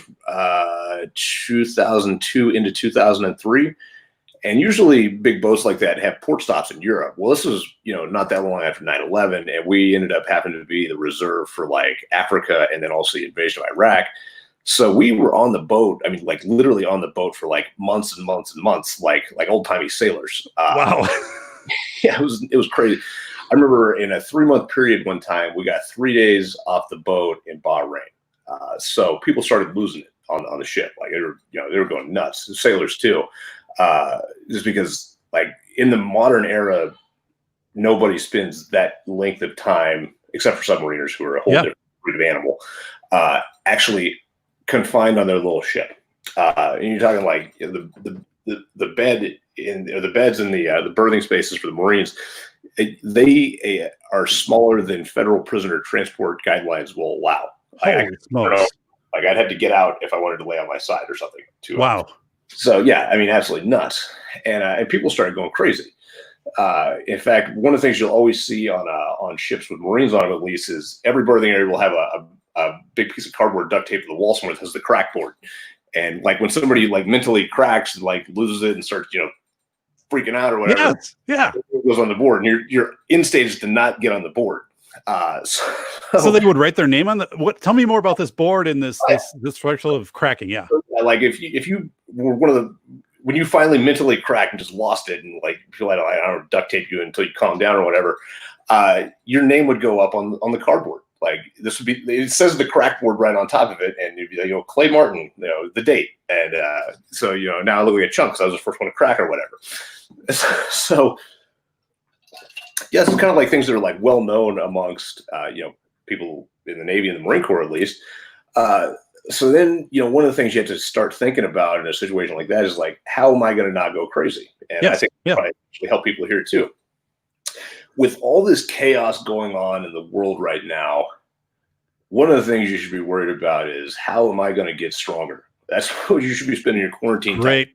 2002 into 2003. And usually big boats like that have port stops in Europe. Well, this was, not that long after 9/11. And we ended up having to be the reserve for like Africa and then also the invasion of Iraq. So we were on the boat. I mean, like literally on the boat for like months and months and months, like old timey sailors. Wow. Yeah, it was crazy. I remember in a 3-month period one time, we got 3 days off the boat in Bahrain. So people started losing it on the ship. Like they were going nuts. The sailors too, just because like in the modern era, nobody spends that length of time, except for submariners who are a whole different breed of animal, actually confined on their little ship. And you're talking like the bed the beds in the berthing spaces for the Marines. They are smaller than federal prisoner transport guidelines will allow. I'd have to get out if I wanted to lay on my side or something. Wow. So yeah, I mean, absolutely nuts. And people started going crazy. In fact, one of the things you'll always see on ships with Marines on them, at least, is every berthing area will have a big piece of cardboard duct taped to the wall somewhere that has the crack board. And like when somebody like mentally cracks and like loses it and starts, freaking out or whatever, it goes on the board, and your end state is to not get on the board. So they would write their name on tell me more about this board and this threshold of cracking. Yeah. Like if you were when you finally mentally cracked and just lost it and like feel like I don't know, duct tape you until you calm down or whatever, your name would go up on the cardboard. Like this would be, it says the crack board right on top of it, and you'd be like, Clay Martin, the date. And so, now I look like a chunk because I was the first one to crack or whatever. So yeah, it's kind of like things that are like well known amongst people in the Navy and the Marine Corps at least. So then one of the things you have to start thinking about in a situation like that is like, how am I going to not go crazy? And I think probably actually help people here too. With all this chaos going on in the world right now, one of the things you should be worried about is how am I going to get stronger? That's what you should be spending your quarantine time.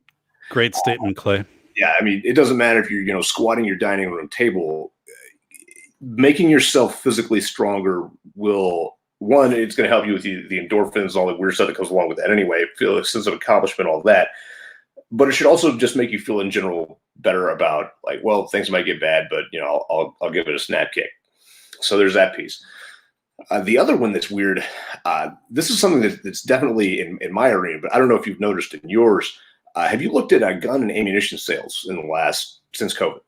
Great statement, Clay. Yeah, I mean, it doesn't matter if you're, squatting your dining room table. Making yourself physically stronger will, one, it's going to help you with the endorphins, all the weird stuff that comes along with that anyway, feel a sense of accomplishment, all that. But it should also just make you feel in general better about like, well, things might get bad, but I'll give it a snap kick. So there's that piece. The other one that's weird, this is something that's definitely in my arena, but I don't know if you've noticed in yours. Have you looked at gun and ammunition sales in the since COVID?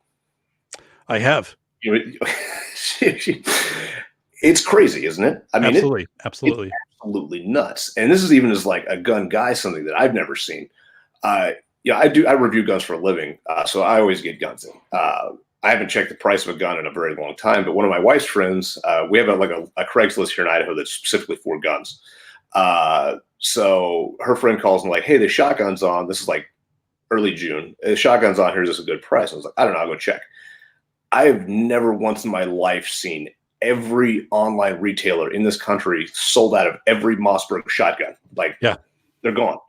I have. You know, it's crazy, isn't it? I mean, Absolutely. it's Absolutely. absolutely nuts. And this is even as like a gun guy, something that I've never seen. Yeah, I review guns for a living, so I always get guns in. I haven't checked the price of a gun in a very long time, but one of my wife's friends, we have a Craigslist here in Idaho that's specifically for guns. So her friend calls and like, hey, the shotgun's on. This is like early June. The shotgun's on. Here's a good price. I was like, I don't know. I'll go check. I have never once in my life seen every online retailer in this country sold out of every Mossberg shotgun. Like, Yeah, they're gone.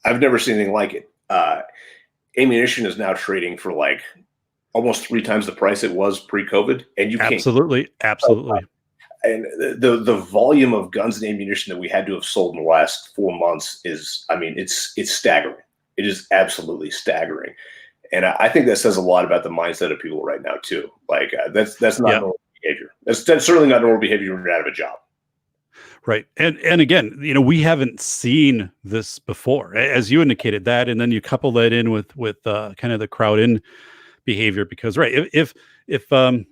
I've never seen anything like it. Ammunition is now trading for like almost 3 times the price it was pre-COVID, and you can't. absolutely. Absolutely. And the volume of guns and ammunition that we had to have sold in the last 4 months is, I mean, it's staggering. It is absolutely staggering. And I think that says a lot about the mindset of people right now too. Like that's not normal behavior. That's certainly not normal behavior when you're out of a job. Right. And again, we haven't seen this before, as you indicated that, and then you couple that in with kind of the crowd in behavior, because right, if a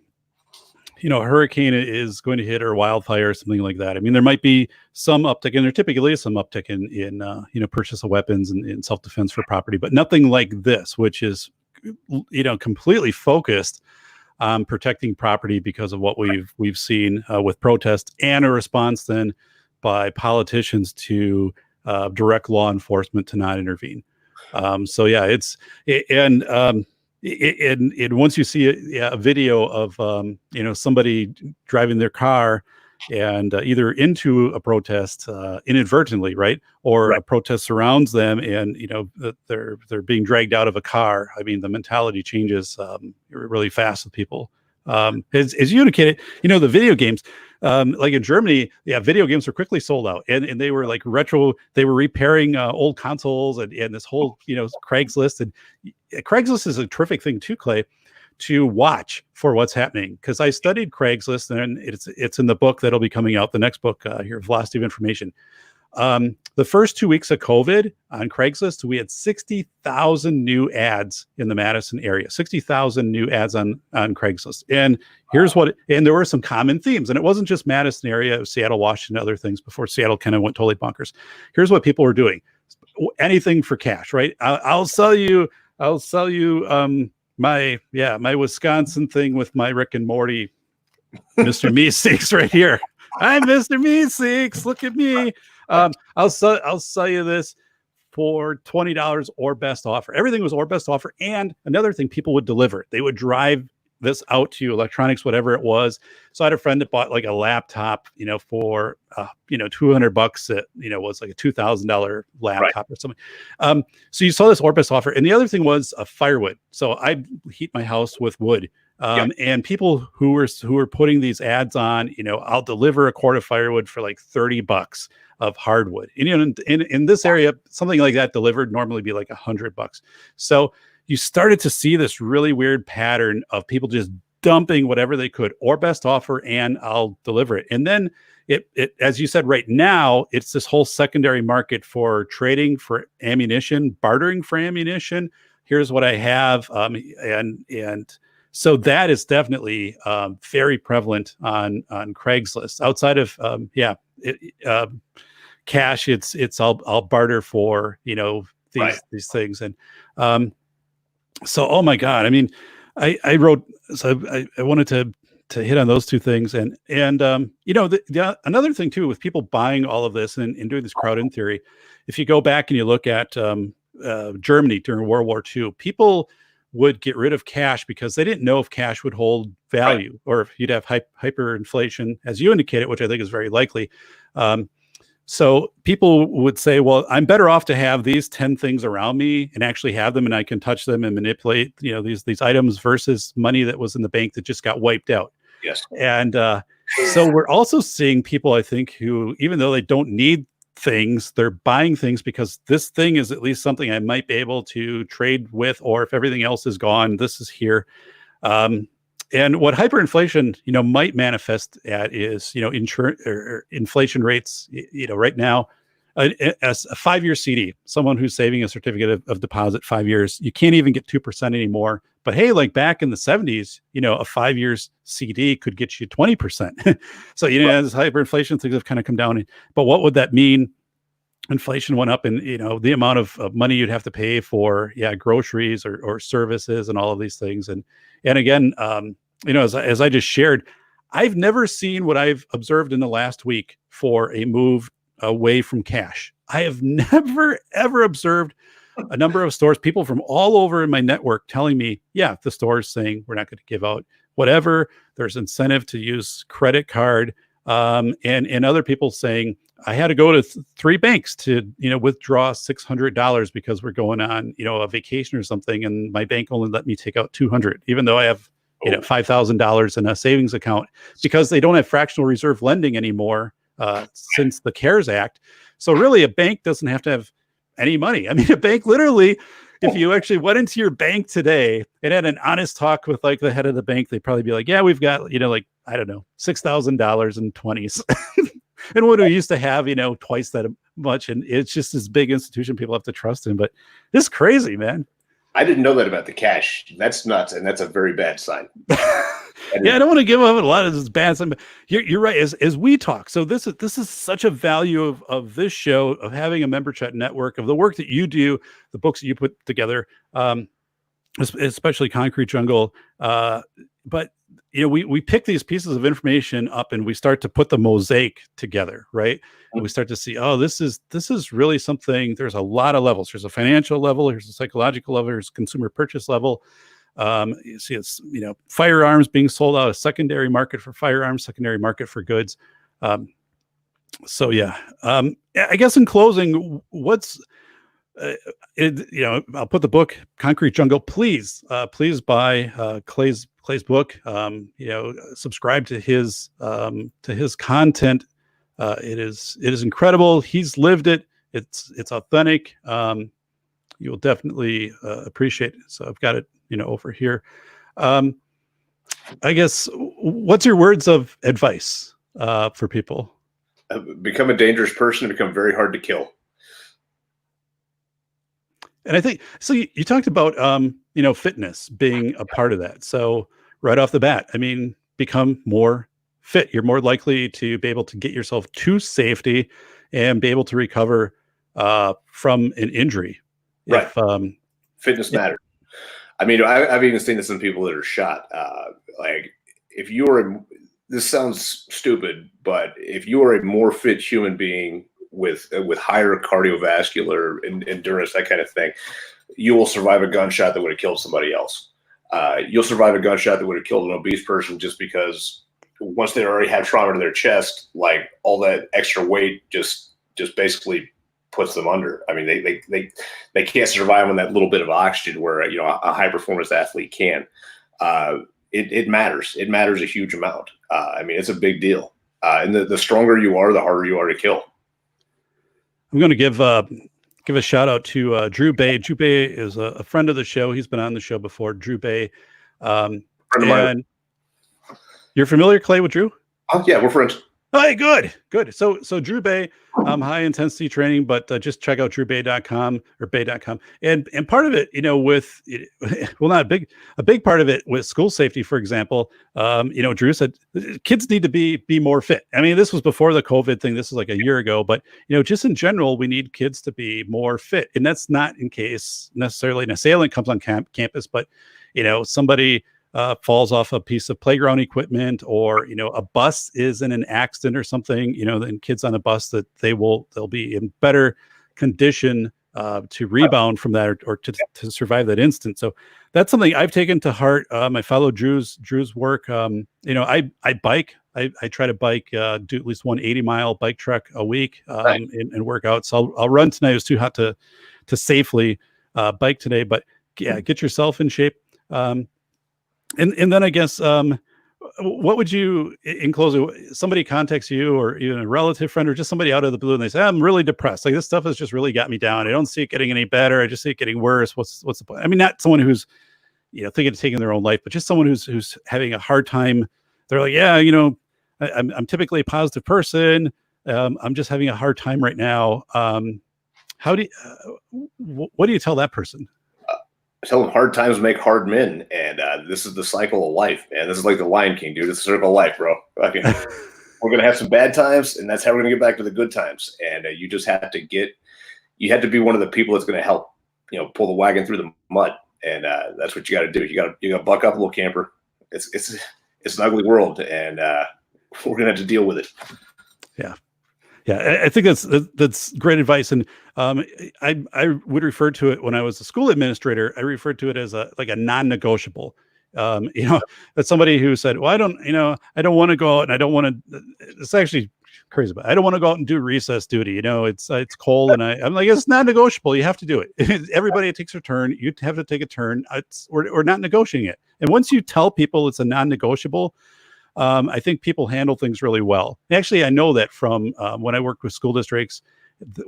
hurricane is going to hit, or wildfire or something like that, I mean, there might be some uptick, and there typically is some uptick in purchase of weapons and in self-defense for property, but nothing like this, which is completely focused on protecting property because of what we've seen with protests, and a response then by politicians to direct law enforcement to not intervene. So yeah, and once you see a video of somebody driving their car and either into a protest inadvertently, right, or Right. a protest surrounds them, and that they're being dragged out of a car. I mean, the mentality changes really fast with people. As you indicated, the video games, like in Germany, video games were quickly sold out, and they were like they were repairing old consoles, and this whole Craigslist. And Craigslist is a terrific thing too, Clay, to watch for what's happening, because I studied Craigslist, and it's in the book that'll be coming out, the next book here, Velocity of Information. The first 2 weeks of COVID on Craigslist, we had 60,000 new ads in the Madison area, 60,000 new ads on Craigslist. And and there were some common themes, and it wasn't just Madison area, it was Seattle, Washington, other things before Seattle kind of went totally bonkers. Here's what people were doing: anything for cash, right? I'll sell you my Wisconsin thing with my Rick and Morty, Mr. Meeseeks right here. I'm Mr. Meeseeks. Look at me. I'll sell you this for $20 or best offer. Everything was or best offer. And another thing, people would deliver it. They would drive this out to you, electronics, whatever it was. So I had a friend that bought like a laptop, for $200 that was like a $2,000 laptop, right, or something. So you saw this or best offer. And the other thing was a firewood. So I heat my house with wood. And people who were putting these ads on, I'll deliver a quart of firewood for like $30 of hardwood. And, in this area, something like that delivered normally be like $100. So you started to see this really weird pattern of people just dumping whatever they could, or best offer, and I'll deliver it. And then it as you said, right now, it's this whole secondary market for trading for ammunition, bartering for ammunition. Here's what I have. And so that is definitely very prevalent on Craigslist. Outside of cash, it's I'll barter for these things. And so, oh my God, I mean, I wrote, so I wanted to hit on those two things, and another thing too, with people buying all of this and doing this crowd in theory. If you go back and you look at Germany during World War II, people would get rid of cash because they didn't know if cash would hold value, right, or if you'd have hyperinflation, as you indicated, which I think is very likely. So people would say, well, I'm better off to have these 10 things around me and actually have them, and I can touch them and manipulate, these items, versus money that was in the bank that just got wiped out. Yes. And so we're also seeing people, I think, who, even though they don't need things, they're buying things because this thing is at least something I might be able to trade with, or if everything else is gone, this is here. And what hyperinflation, might manifest at is, insurance or inflation rates, right now, as a 5-year CD, someone who's saving a certificate of deposit 5 years, you can't even get 2% anymore. But hey, like back in the 70s, a 5 years CD could get you 20%. So, as hyperinflation, things have kind of come down. But what would that mean? Inflation went up, and the amount of money you'd have to pay for groceries or services and all of these things. And again, as I just shared, I've never seen what I've observed in the last week for a move away from cash. I have never ever observed a number of stores, people from all over in my network telling me, the store's saying we're not going to give out whatever. There's incentive to use credit card, and other people saying, I had to go to 3 banks to, withdraw $600 because we're going on, a vacation or something. And my bank only let me take out $200, even though I have, $5,000 in a savings account, because they don't have fractional reserve lending anymore since the CARES Act. So really a bank doesn't have to have any money. I mean, a bank literally, if you actually went into your bank today and had an honest talk with like the head of the bank, they'd probably be like, yeah, we've got, I don't know, $6,000 in 20s. And what we used to have, twice that much. And it's just this big institution people have to trust in. But this is crazy, man. I didn't know that about the cash. That's nuts. And that's a very bad sign. I don't want to give up a lot of this bad sign, but you're right. As we talk, so this is such a value of this show, of having a member chat network, of the work that you do, the books that you put together, especially Concrete Jungle. But we pick these pieces of information up and we start to put the mosaic together, right? And we start to see, this is really something. There's a lot of levels. There's a financial level, there's a psychological level, there's consumer purchase level. You see, it's firearms being sold out, a secondary market for firearms, secondary market for goods. I guess in closing, I'll put the book Concrete Jungle. Please buy Clay's book. Subscribe to his content. It is incredible. He's lived it. It's authentic. You will definitely appreciate it. So I've got it, over here. I guess, what's your words of advice for people? Become a dangerous person and become very hard to kill. And I think, so you talked about, fitness being a part of that. So right off the bat, I mean, become more fit. You're more likely to be able to get yourself to safety and be able to recover from an injury. Right. Fitness matters. I mean, I've even seen this in people that are shot. Like, if you are, this sounds stupid, but if you are a more fit human being with higher cardiovascular endurance, that kind of thing, you will survive a gunshot that would have killed somebody else. You'll survive a gunshot that would have killed an obese person, just because once they already have trauma to their chest, like all that extra weight just basically puts them under. I mean, they can't survive on that little bit of oxygen where a high performance athlete can. It matters. It matters a huge amount. I mean, it's a big deal. And the stronger you are, the harder you are to kill. I'm going to give a shout out to Drew Bay. Drew Bay is a friend of the show. He's been on the show before. Drew Bay. And you're familiar, Clay, with Drew? Oh yeah, we're friends. Hey, good. So Drew Bay, high intensity training, but just check out drewbay.com or bay.com. And part of it, not a big part of it with school safety, for example. Drew said kids need to be more fit. I mean, this was before the COVID thing. This is like a year ago, but just in general, we need kids to be more fit. And that's not in case necessarily an assailant comes on campus, but somebody falls off a piece of playground equipment, or a bus is in an accident or something, then kids on a bus, that they'll be in better condition to rebound from that, or to survive that instant. So that's something I've taken to heart. I follow Drew's work. I bike. I try to bike, do at least one 80-mile bike trek a week, and work out. So I'll run tonight. It was too hot to safely bike today, but get yourself in shape. And then I guess, what would you, in closing, somebody contacts you, or even a relative friend, or just somebody out of the blue, and they say, I'm really depressed. Like, this stuff has just really got me down. I don't see it getting any better. I just see it getting worse. What's the point? I mean, not someone who's, thinking of taking their own life, but just someone who's having a hard time. They're like, yeah, I'm typically a positive person. I'm just having a hard time right now. How do you, what do you tell that person? I tell them hard times make hard men, and this is the cycle of life, man. This is like the Lion King, dude. It's a circle of life, bro. Okay. We're gonna have some bad times, and that's how we're gonna get back to the good times. And you just have to be one of the people that's gonna help, pull the wagon through the mud. And that's what you got to do. You got to buck up, a little camper. It's an ugly world, and we're gonna have to deal with it. Yeah, I think that's great advice. And I would refer to it when I was a school administrator. I referred to it as a non-negotiable. That's somebody who said, well, I don't want to go out, and I don't want to. It's actually crazy, but I don't want to go out and do recess duty. It's cold, and I'm like, it's not negotiable. You have to do it. Everybody takes a turn. You have to take a turn. We're not negotiating it. And once you tell people it's a non-negotiable, I think people handle things really well. Actually, I know that from when I worked with school districts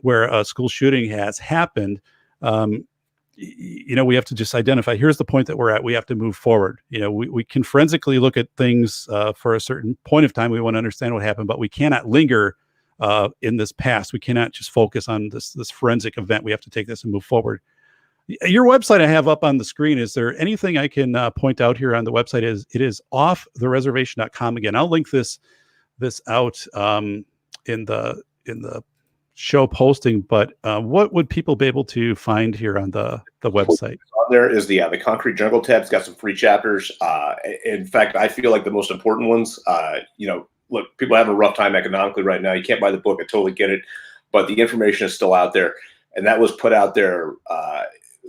where a school shooting has happened. We have to just identify, here's the point that we're at. We have to move forward. We can forensically look at things for a certain point of time. We want to understand what happened, but we cannot linger in this past. We cannot just focus on this forensic event. We have to take this and move forward. Your website I have up on the screen. Is there anything I can point out here on the website? It is offthereservation.com. Again, I'll link this out in the show posting, but what would people be able to find here on the website? On there is the Concrete Jungle tab. It's got some free chapters. In fact, I feel like the most important ones, look, people have a rough time economically right now. You can't buy the book. I totally get it, but the information is still out there, and that was put out there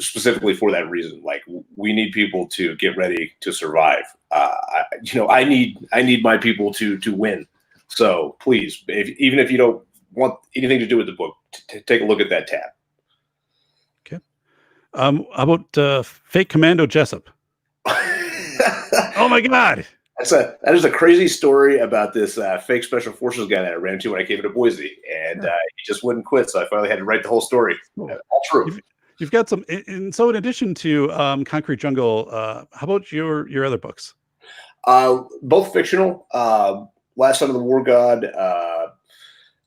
specifically for that reason. Like, we need people to get ready to survive. I need my people to win. So please, even if you don't want anything to do with the book, take a look at that tab. Okay. How about Fake Commando Jessup? Oh my God. That is a crazy story about this fake special forces guy that I ran into when I came to Boise, and he just wouldn't quit. So I finally had to write the whole story. All true. You've got some, and so in addition to Concrete Jungle, how about your other books? Both fictional. Last Son of the War God.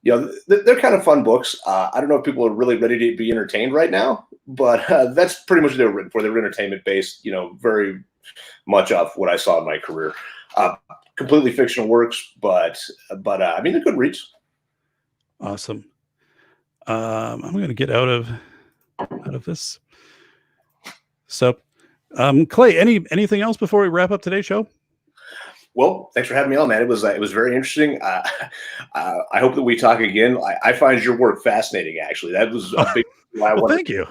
They're kind of fun books. I don't know if people are really ready to be entertained right now, but that's pretty much what they were written for. They were entertainment based, very much off what I saw in my career. Completely fictional works, but I mean, they're good reads. Awesome. I'm going to get out of this. So, Clay, anything else before we wrap up today's show? Well, thanks for having me on, man. It was very interesting. I hope that we talk again. I find your work fascinating. Actually, that was a big. Thank you.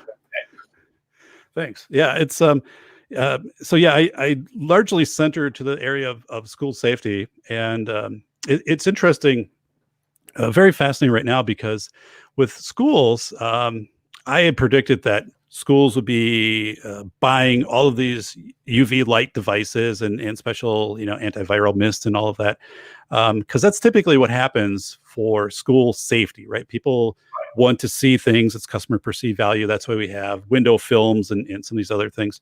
Thanks. Yeah, it's so yeah, I largely center to the area of school safety, and it's interesting, very fascinating right now, because with schools, I had predicted that schools would be buying all of these UV light devices and special, antiviral mist and all of that, because that's typically what happens for school safety, right? People want to see things. It's customer perceived value. That's why we have window films and some of these other things.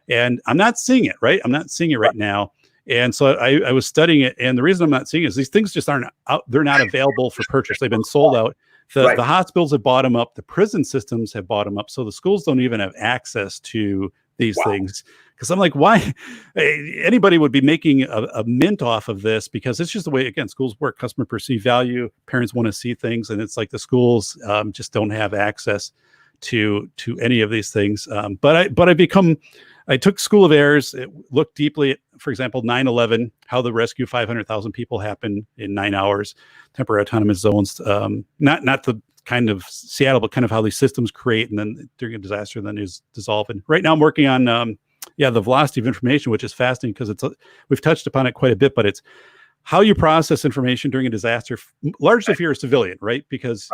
And I'm not seeing it, right? I'm not seeing it right now. And so I was studying it. And the reason I'm not seeing it is these things just aren't out. They're not available for purchase. They've been sold out. The hospitals have bought them up. The prison systems have bought them up. So the schools don't even have access to these things. Because I'm like, why? Anybody would be making a mint off of this, because it's just the way, again, schools work. Customer perceived value. Parents want to see things. And it's like the schools just don't have access to any of these things. I took School of Errors. It looked deeply at, for example, 9/11, how the rescue 500,000 people happened in 9 hours, temporary autonomous zones, not the kind of Seattle, but kind of how these systems create, and then during a disaster, then is dissolve. And right now I'm working on, the velocity of information, which is fascinating because we've touched upon it quite a bit, but it's how you process information during a disaster, largely if you're a civilian, right? Because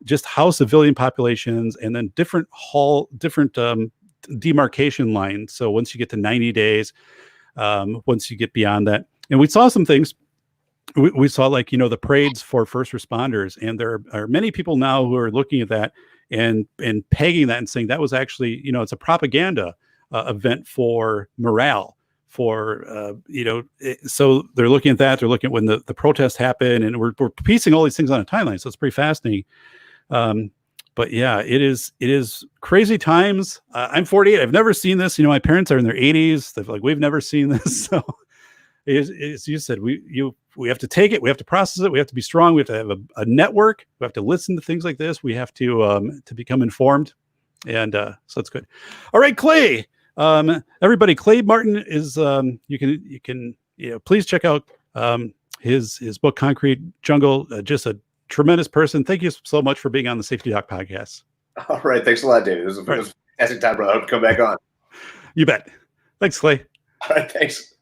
just how civilian populations, and then different demarcation lines. So once you get to 90 days, once you get beyond that, and we saw some things. We saw, like, the parades for first responders, and there are many people now who are looking at that and pegging that and saying that was actually, it's a propaganda event for morale. So they're looking at that. They're looking at when the protests happen, and we're piecing all these things on a timeline. So it's pretty fascinating. But yeah, it is crazy times. I'm 48. I've never seen this. My parents are in their 80s. They're like, we've never seen this. So as you said, we have to take it. We have to process it. We have to be strong. We have to have a network. We have to listen to things like this. We have to become informed. And so it's good. All right, Clay. Everybody, Clay Martin is you can please check out his book Concrete Jungle. Just a tremendous person. Thank you so much for being on the Safety Doc podcast. All right, thanks a lot, David. It was a fantastic time, brother. I hope to come back on. You bet. Thanks, Clay. All right, thanks.